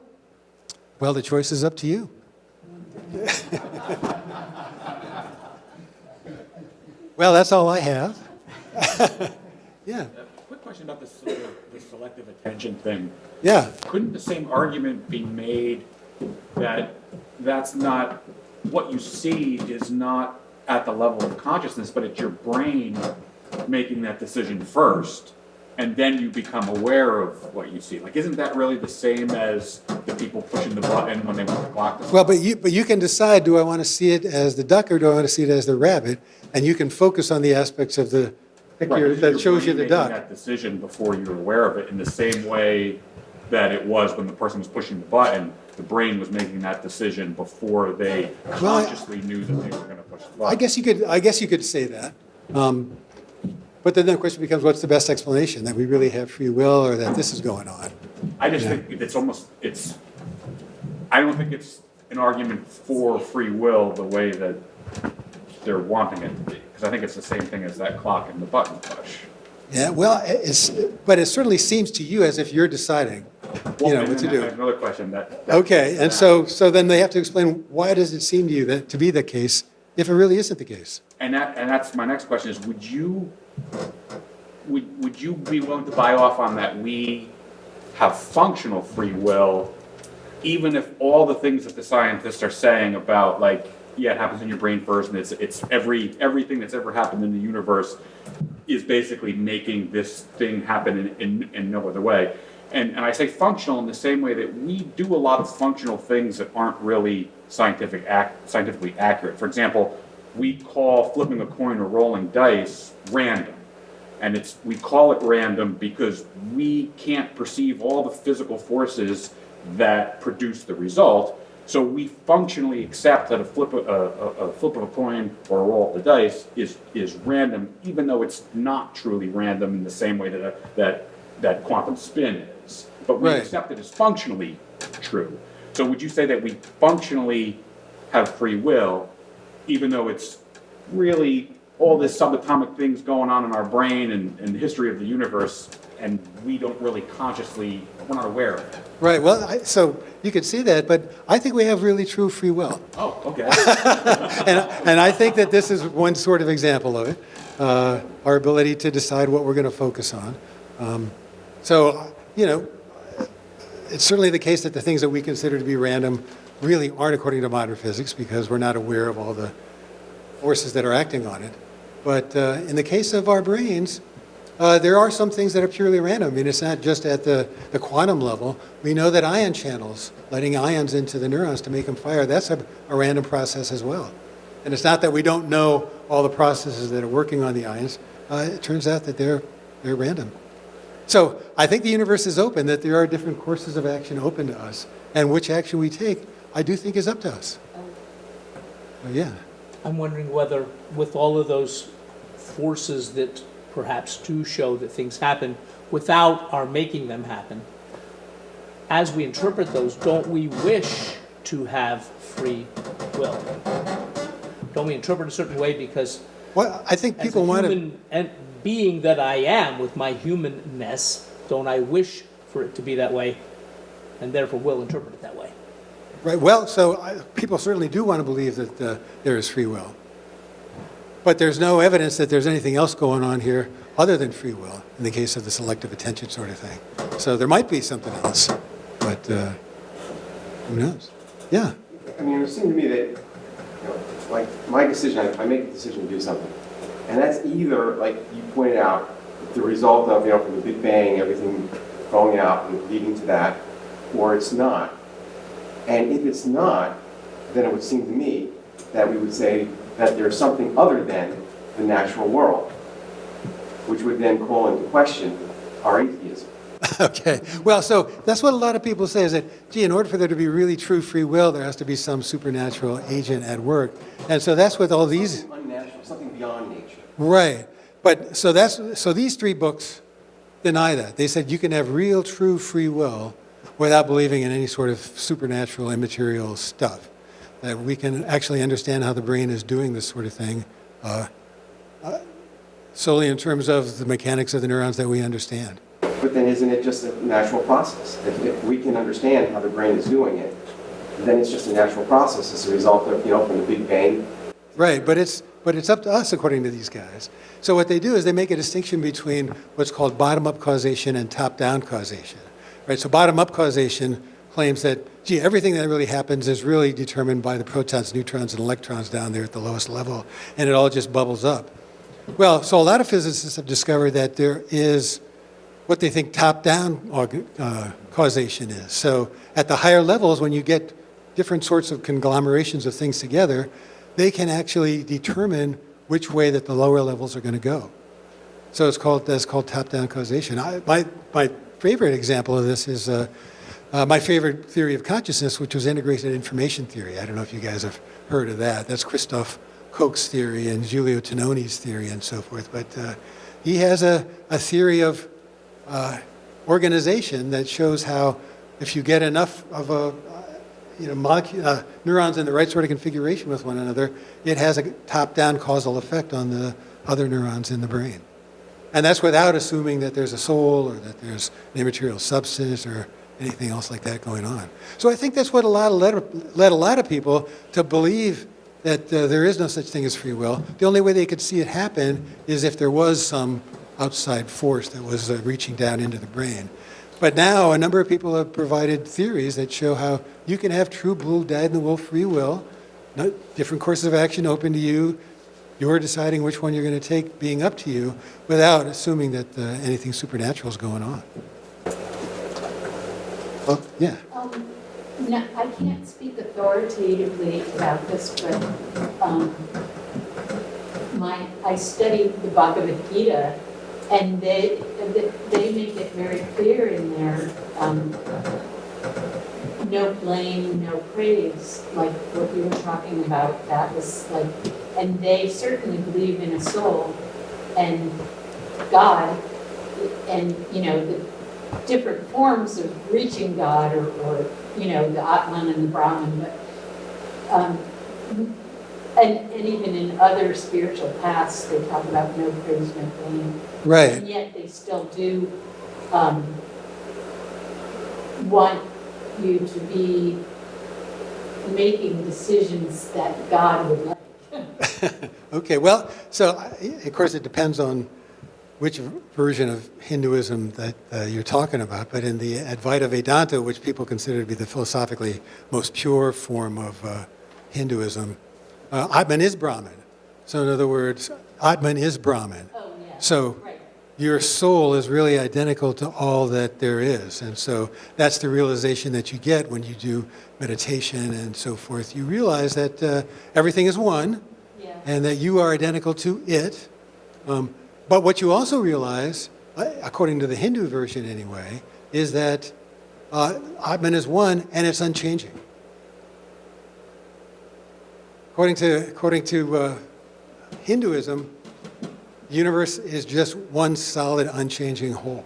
Well, the choice is up to you. Well, that's all I have. Yeah. Quick question about the selective attention thing. Yeah. Couldn't the same argument be made that that's not, what you see is not at the level of consciousness, but it's your brain making that decision first, and then you become aware of what you see? Like, isn't that really the same as the people pushing the button when they want the clock to stop? Well, but you can decide, do I want to see it as the duck or do I want to see it as the rabbit? And you can focus on the aspects of the picture that shows you the duck. That decision before you're aware of it, in the same way that it was when the person was pushing the button, the brain was making that decision before they consciously knew that they were going to push the button. I guess you could say that. But then the question becomes, what's the best explanation? That we really have free will, or that this is going on? I just think I don't think it's an argument for free will the way that they're wanting it to be. Because I think it's the same thing as that clock and the button push. Yeah, well, but it certainly seems to you as if you're deciding, what to do. I have another question. Okay, and so then they have to explain, why does it seem to you that to be the case if it really isn't the case? And that's my next question is, would you be willing to buy off on that we have functional free will, even if all the things that the scientists are saying about, like, yeah, it happens in your brain first, and it's everything that's ever happened in the universe is basically making this thing happen in no other way. And I say functional in the same way that we do a lot of functional things that aren't really scientifically accurate. For example, we call flipping a coin or rolling dice random. And we call it random because we can't perceive all the physical forces that produce the result. So we functionally accept that a flip of a coin or a roll of the dice is random, even though it's not truly random in the same way that quantum spin is. But we accept it as functionally true. So would you say that we functionally have free will, even though it's really all this subatomic things going on in our brain and the history of the universe, and we don't really we're not aware of it? Right, well, so you could see that, but I think we have really true free will. Oh, okay. and I think that this is one sort of example of it, our ability to decide what we're going to focus on. So, it's certainly the case that the things that we consider to be random really aren't according to modern physics, because we're not aware of all the forces that are acting on it. But in the case of our brains, there are some things that are purely random. I mean, it's not just at the quantum level. We know that ion channels, letting ions into the neurons to make them fire, that's a random process as well. And it's not that we don't know all the processes that are working on the ions. It turns out that they're random. So I think the universe is open, that there are different courses of action open to us. And which action we take, I do think is up to us. Yeah. I'm wondering whether, with all of those forces that perhaps do show that things happen without our making them happen, as we interpret those, don't we wish to have free will? Don't we interpret a certain way because, well, I think people want to, and being that I am with my humanness, don't I wish for it to be that way, and therefore will interpret it that way? right, well, so people certainly do want to believe that there is free will. But there's no evidence that there's anything else going on here other than free will, in the case of the selective attention sort of thing. So there might be something else, but who knows? Yeah. I mean, it would seem to me that, like my decision, I make a decision to do something. And that's either, like you pointed out, the result of, from the Big Bang, everything going out and leading to that, or it's not. And if it's not, then it would seem to me that we would say that there's something other than the natural world, which would then call into question our atheism. Okay. Well, so that's what a lot of people say, is that, gee, in order for there to be really true free will, there has to be some supernatural agent at work. And so that's what all these... Something unnatural, something beyond nature. Right. But so these three books deny that. They said you can have real, true free will without believing in any sort of supernatural, immaterial stuff. That we can actually understand how the brain is doing this sort of thing solely in terms of the mechanics of the neurons that we understand. But then isn't it just a natural process? If we can understand how the brain is doing it, then it's just a natural process as a result of, from the Big Bang. Right, but it's up to us, according to these guys. So what they do is they make a distinction between what's called bottom-up causation and top-down causation. Right, so bottom-up causation claims that, gee, everything that really happens is really determined by the protons, neutrons, and electrons down there at the lowest level, and it all just bubbles up. Well, so a lot of physicists have discovered that there is what they think top-down causation is. So at the higher levels, when you get different sorts of conglomerations of things together, they can actually determine which way that the lower levels are going to go. So that's called top-down causation. My favorite example of this is my favorite theory of consciousness, which was integrated information theory. I don't know if you guys have heard of that. That's Christoph Koch's theory and Giulio Tononi's theory and so forth. But he has a theory of organization that shows how if you get enough of neurons in the right sort of configuration with one another, it has a top-down causal effect on the other neurons in the brain. And that's without assuming that there's a soul or that there's an immaterial substance or anything else like that going on. So I think that's what led a lot of people to believe that there is no such thing as free will. The only way they could see it happen is if there was some outside force that was reaching down into the brain. But now a number of people have provided theories that show how you can have true blue dyed-in-the-wool free will, different courses of action open to you, you're deciding which one you're going to take being up to you, without assuming that anything supernatural is going on. Well, yeah. No, I can't speak authoritatively about this, but I studied the Bhagavad Gita, and they make it very clear in there, no blame, no praise, like what you were talking about. That was like, and they certainly believe in a soul and God, and the different forms of reaching God, or the Atman and the Brahman, but and even in other spiritual paths, they talk about no praise, no blame. Right. And yet they still do want you to be making decisions that God would like. Okay, well, so of course it depends on which version of Hinduism that you're talking about, but in the Advaita Vedanta, which people consider to be the philosophically most pure form of Hinduism, Atman is Brahman. So in other words, Atman is Brahman. Oh, yeah. So right. Your soul is really identical to all that there is. And so that's the realization that you get when you do meditation and so forth. You realize that everything is one, Yeah. and that you are identical to it. But what you also realize, according to the Hindu version anyway, is that Atman is one and it's unchanging. According to Hinduism, the universe is just one solid, unchanging whole.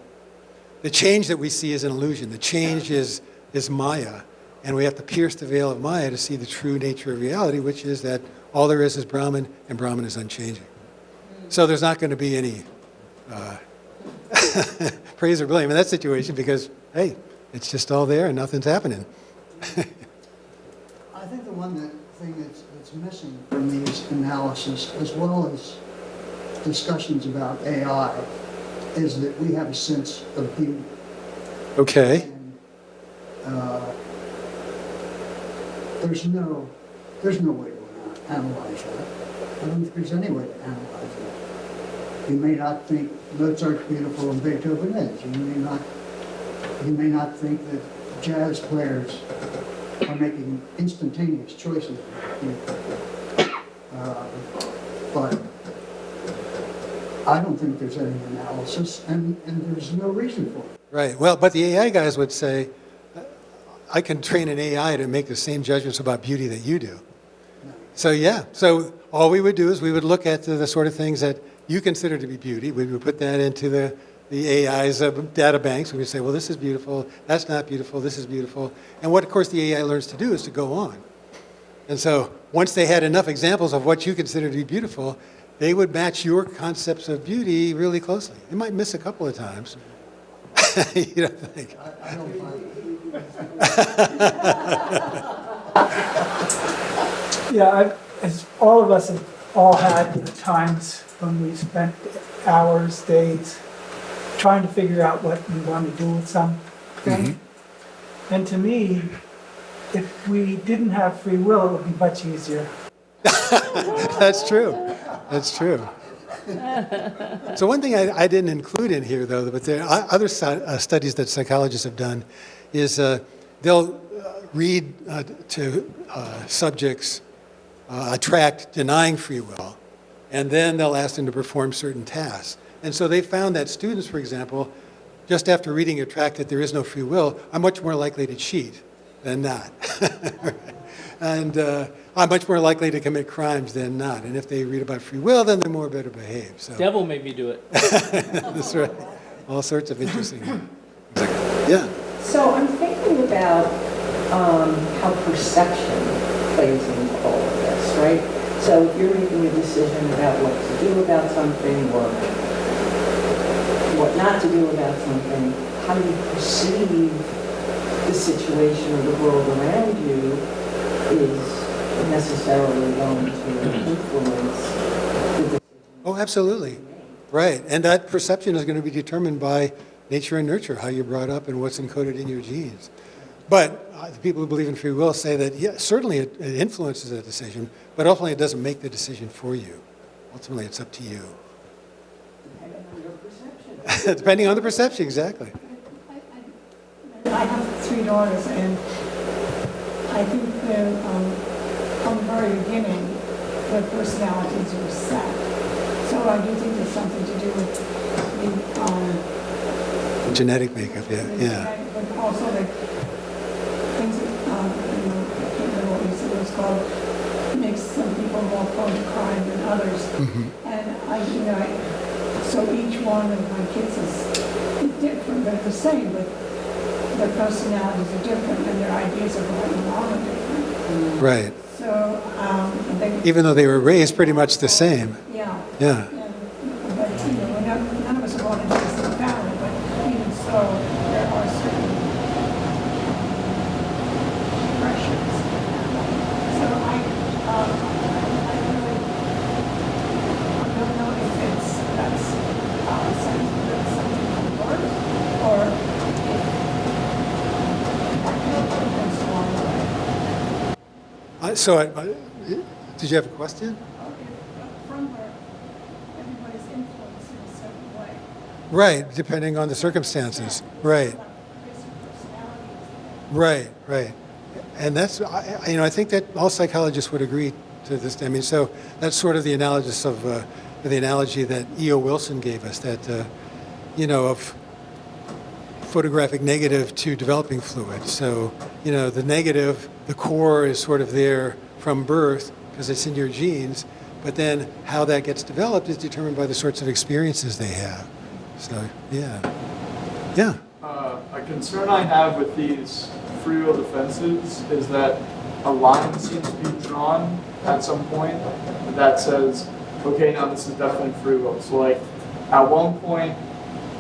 The change that we see is an illusion. The change is Maya, and we have to pierce the veil of Maya to see the true nature of reality, which is that all there is Brahman, and Brahman is unchanging. So there's not going to be any praise or blame in that situation because, hey, it's just all there and nothing's happening. I think the one thing that's missing from these analyses, as well as discussions about AI, is that we have a sense of beauty. Okay. And, there's no way to analyze that. I don't think there's any way to analyze that. You may not think Mozart's beautiful and Beethoven is. You may not think that jazz players are making instantaneous choices. But I don't think there's any analysis, and there's no reason for it. Right. Well, but the AI guys would say, I can train an AI to make the same judgments about beauty that you do. So yeah. So all we would do is we would look at the sort of things that you consider to be beauty. We would put that into the AI's data banks. We would say, well, this is beautiful. That's not beautiful. This is beautiful. And what, of course, the AI learns to do is to go on. And so once they had enough examples of what you consider to be beautiful, they would match your concepts of beauty really closely. They might miss a couple of times. You don't think? I don't find Yeah, as all of us have all had times when we spent hours, days, trying to figure out what we want to do with something. Mm-hmm. And to me, if we didn't have free will, it would be much easier. That's true. That's true. So one thing I didn't include in here, though, but there are other studies that psychologists have done, is they'll read to subjects a tract denying free will, and then they'll ask them to perform certain tasks. And so they found that students, for example, just after reading a tract that there is no free will, are much more likely to cheat than not. And are much more likely to commit crimes than not. And if they read about free will, then they're more better behaved. So. Devil made me do it. That's right. All sorts of interesting. Yeah. So I'm thinking about how perception plays into all of this, right? So if you're making a decision about what to do about something or what not to do about something, how you perceive the situation or the world around you is necessarily going to influence the decision. Oh, absolutely. Right, and that perception is going to be determined by nature and nurture, how you're brought up and what's encoded in your genes. But the people who believe in free will say that, yeah, certainly it influences a decision, but ultimately it doesn't make the decision for you. Ultimately, it's up to you. Depending on your perception. Depending on the perception, exactly. I have 3 daughters, and I think that from the very beginning, their personalities were set. So I do think there's something to do with the Genetic makeup, yeah. genetic, but also the things that, I can't remember what you said it was called, makes some people more prone to crime than others. And so each one of my kids is different, but the same, but their personalities are different and their ideas of right and wrong are different. Right. So, Even though they were raised pretty much the same. Yeah. Yeah. But, none of us are born into the same family, but even so, there are certain pressures. So I really don't know if that's something from birth, or if it's along the way. Did you have a question? From birth, everybody's influenced in a certain way. Right, depending on the circumstances. Right. Right. And that's, I think that all psychologists would agree to this. I mean, so that's sort of the analogous of the analogy that E.O. Wilson gave us, that, of photographic negative to developing fluid. So, the negative, the core is sort of there from birth because it's in your genes, but then how that gets developed is determined by the sorts of experiences they have. So, yeah. A concern I have with these free will defenses is that a line seems to be drawn at some point that says, okay, now this is definitely free will. So like at one point,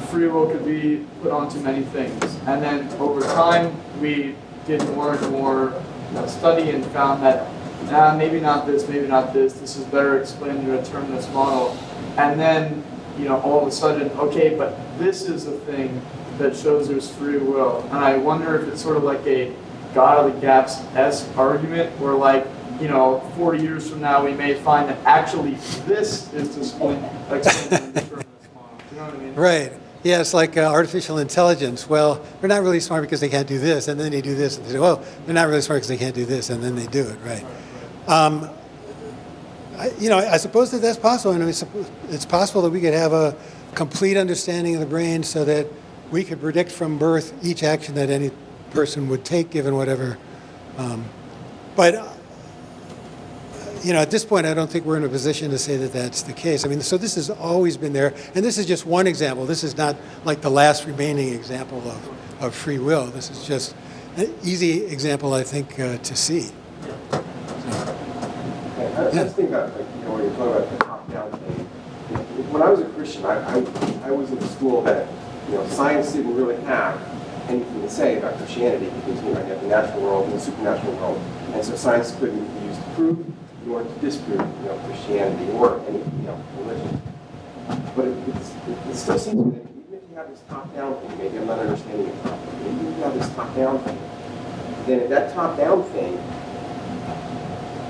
free will could be put onto many things. And then over time, we did more and more study and found that maybe not this, this is better explained in a determinist model. And then, all of a sudden, okay, but this is the thing that shows there's free will. And I wonder if it's sort of like a God of the Gaps-esque argument where 40 years from now, we may find that actually this is explained in the determinist model. You know what I mean? Right. Yeah, it's like artificial intelligence. Well, they're not really smart because they can't do this, and then they do this, and they say, well, they're not really smart because they can't do this, and then they do it, right? I suppose that's possible, and it's possible that we could have a complete understanding of the brain so that we could predict from birth each action that any person would take given whatever. But at this point, I don't think we're in a position to say that that's the case. I mean, so this has always been there, and this is just one example. This is not like the last remaining example of free will. This is just an easy example, I think, to see. I was thinking about, when you're talking about the top-down thing. When I was a Christian, I was in a school that, science didn't really have anything to say about Christianity because, you have the natural world and the supernatural world. And so science couldn't be used to prove nor to disprove, Christianity or any, religion. But it still seems to me that even if you have this top-down thing, maybe I'm not understanding it properly, but even if you have this top-down thing, then if that top-down thing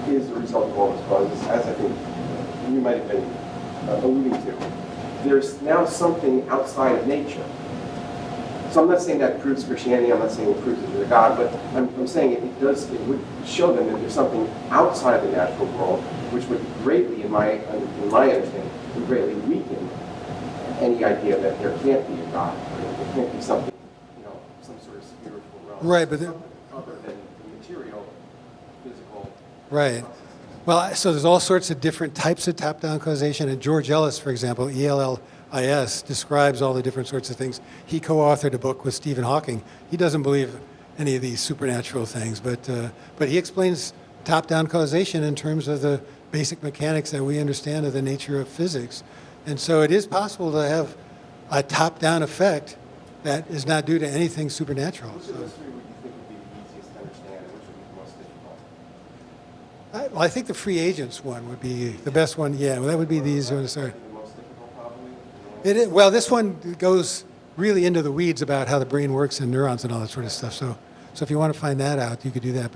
is the result of all those causes, as I think you might have been alluding to, there's now something outside of nature. So I'm not saying that proves Christianity, I'm not saying it proves that there's a God, but I'm saying it would show them that there's something outside of the natural world, which would greatly, in my understanding, would greatly weaken any idea that there can't be a God, or there can't be something, some sort of spiritual realm. Right, but other than the material, physical. Right. Well, so there's all sorts of different types of top-down causation, and George Ellis, for example, ELLIS, describes all the different sorts of things. He co-authored a book with Stephen Hawking. He doesn't believe any of these supernatural things, but he explains top-down causation in terms of the basic mechanics that we understand of the nature of physics. And so it is possible to have a top-down effect that is not due to anything supernatural. Which of those three would you think would be the easiest to understand, and which would be the most difficult? I think the free agents one would be the best one. Yeah, well, that would be the easiest one. Sorry. The most difficult, probably? Well, this one goes really into the weeds about how the brain works and neurons and all that sort of stuff. So if you want to find that out, you could do that.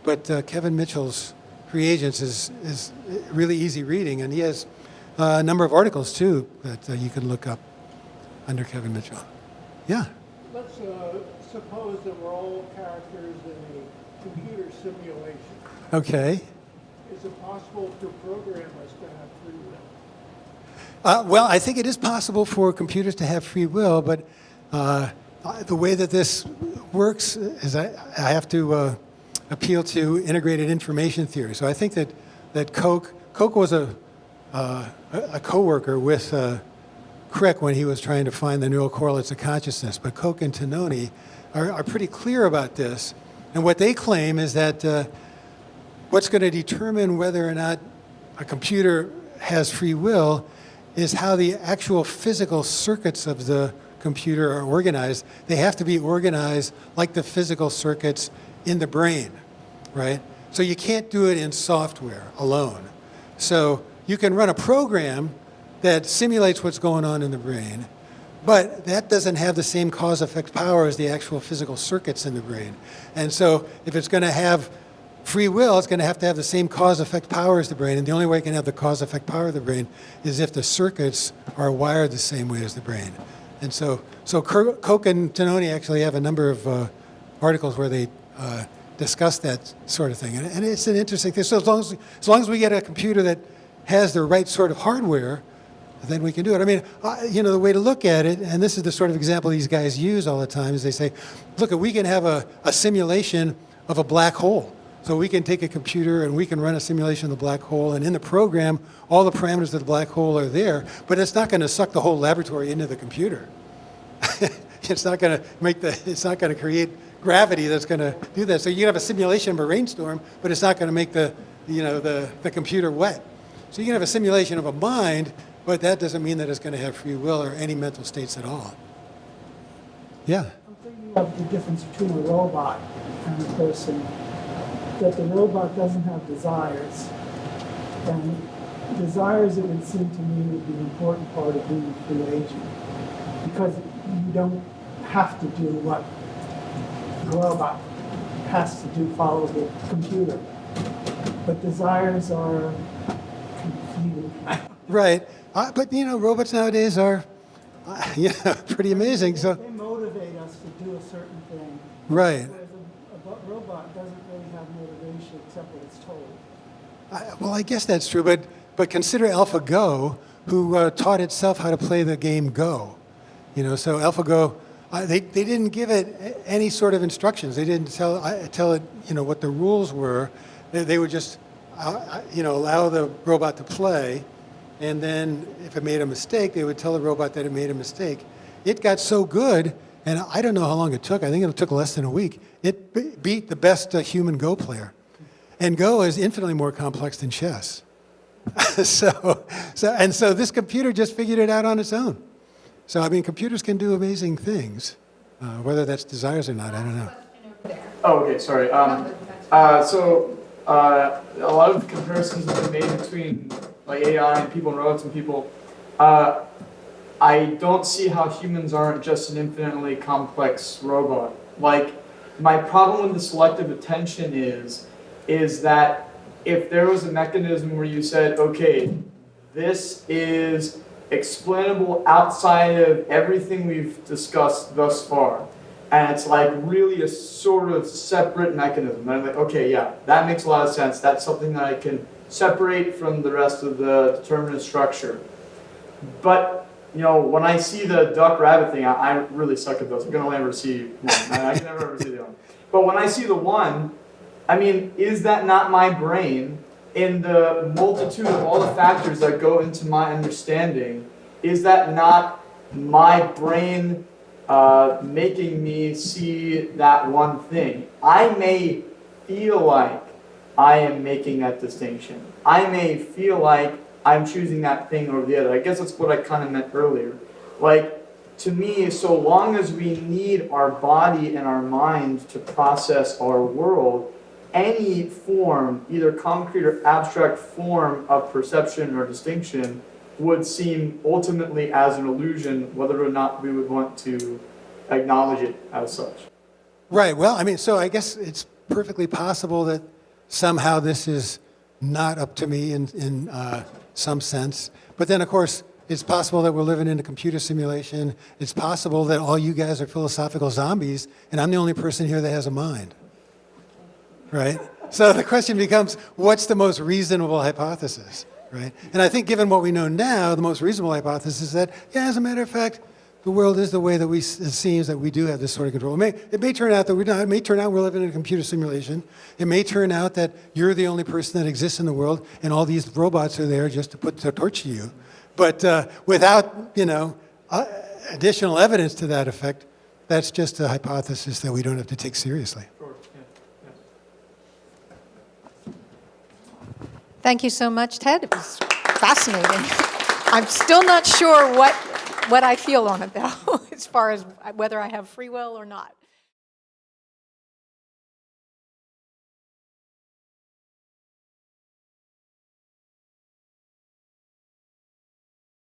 But Kevin Mitchell's Free Agents is really easy reading, and he has a number of articles too that you can look up under Kevin Mitchell. Yeah. Let's suppose that we're all characters in a computer simulation. Okay. Is it possible to program us to have free will? Well, I think it is possible for computers to have free will, but the way that this works is I have to appeal to integrated information theory. So I think that Koch was a co-worker with Crick when he was trying to find the neural correlates of consciousness. But Koch and Tononi are pretty clear about this. And what they claim is that what's going to determine whether or not a computer has free will is how the actual physical circuits of the computer are organized. They have to be organized like the physical circuits in the brain, right? So you can't do it in software alone. So you can run a program that simulates what's going on in the brain, but that doesn't have the same cause-effect power as the actual physical circuits in the brain. And so if it's going to have free will, it's going to have the same cause-effect power as the brain, and the only way it can have the cause-effect power of the brain is if the circuits are wired the same way as the brain. And so Koch and Tononi actually have a number of articles where they discuss that sort of thing, and it's an interesting thing. So as long as we get a computer that has the right sort of hardware, then we can do it. I mean, the way to look at it, and this is the sort of example these guys use all the time, is they say, look, we can have a simulation of a black hole. So we can take a computer and we can run a simulation of the black hole, and in the program, all the parameters of the black hole are there, but it's not going to suck the whole laboratory into the computer. It's not going to create gravity that's going to do that. So you can have a simulation of a rainstorm, but it's not going to make the computer wet. So you can have a simulation of a mind, but that doesn't mean that it's going to have free will or any mental states at all. Yeah. I'm thinking of the difference between a robot and a person, that the robot doesn't have desires. And desires, it would seem to me, would be an important part of being a free agent, because you don't have to do what the robot has to do, follow the computer. But desires are confusing. Right. But, robots nowadays are, pretty amazing. So They motivate us to do a certain thing. Right. Whereas a robot doesn't really have motivation except what it's told. Well, I guess that's true, but consider AlphaGo, who taught itself how to play the game Go. So AlphaGo, they didn't give it any sort of instructions. They didn't tell it, what the rules were. They would just, allow the robot to play, and then if it made a mistake, they would tell the robot that it made a mistake. It got so good, and I don't know how long it took. I think it took less than a week. It beat the best human Go player. And Go is infinitely more complex than chess. So this computer just figured it out on its own. So, I mean, computers can do amazing things. Whether that's desires or not, I don't know. Oh, okay, sorry. So a lot of the comparisons that have been made between like AI and people and robots and people, I don't see how humans aren't just an infinitely complex robot. Like, my problem with the selective attention is that if there was a mechanism where you said, okay, this is explainable outside of everything we've discussed thus far, and it's like really a sort of separate mechanism, and I'm like, okay, yeah, that makes a lot of sense. That's something that I can separate from the rest of the determinate structure. But when I see the duck-rabbit thing, I really suck at those. I can only ever see one. I can never ever see the other one. But when I see the one, I mean, is that not my brain in the multitude of all the factors that go into my understanding? Is that not my brain making me see that one thing? I may feel like I am making that distinction. I may feel like I'm choosing that thing over the other. I guess that's what I kind of meant earlier. Like, to me, so long as we need our body and our mind to process our world, any form, either concrete or abstract form of perception or distinction, would seem ultimately as an illusion, whether or not we would want to acknowledge it as such. Right. Well, I mean, so I guess it's perfectly possible that somehow this is not up to me in some sense. But then, of course, it's possible that we're living in a computer simulation. It's possible that all you guys are philosophical zombies, and I'm the only person here that has a mind. Right? So the question becomes, what's the most reasonable hypothesis? Right? And I think given what we know now, the most reasonable hypothesis is that, yeah, as a matter of fact, the world is the way that it seems that we do have this sort of control. It may turn out that we don't. It may turn out we're living in a computer simulation. It may turn out that you're the only person that exists in the world, and all these robots are there just to put the torch to you. But without, additional evidence to that effect, that's just a hypothesis that we don't have to take seriously. Thank you so much, Ted. It was fascinating. I'm still not sure what I feel on it, though, as far as whether I have free will or not.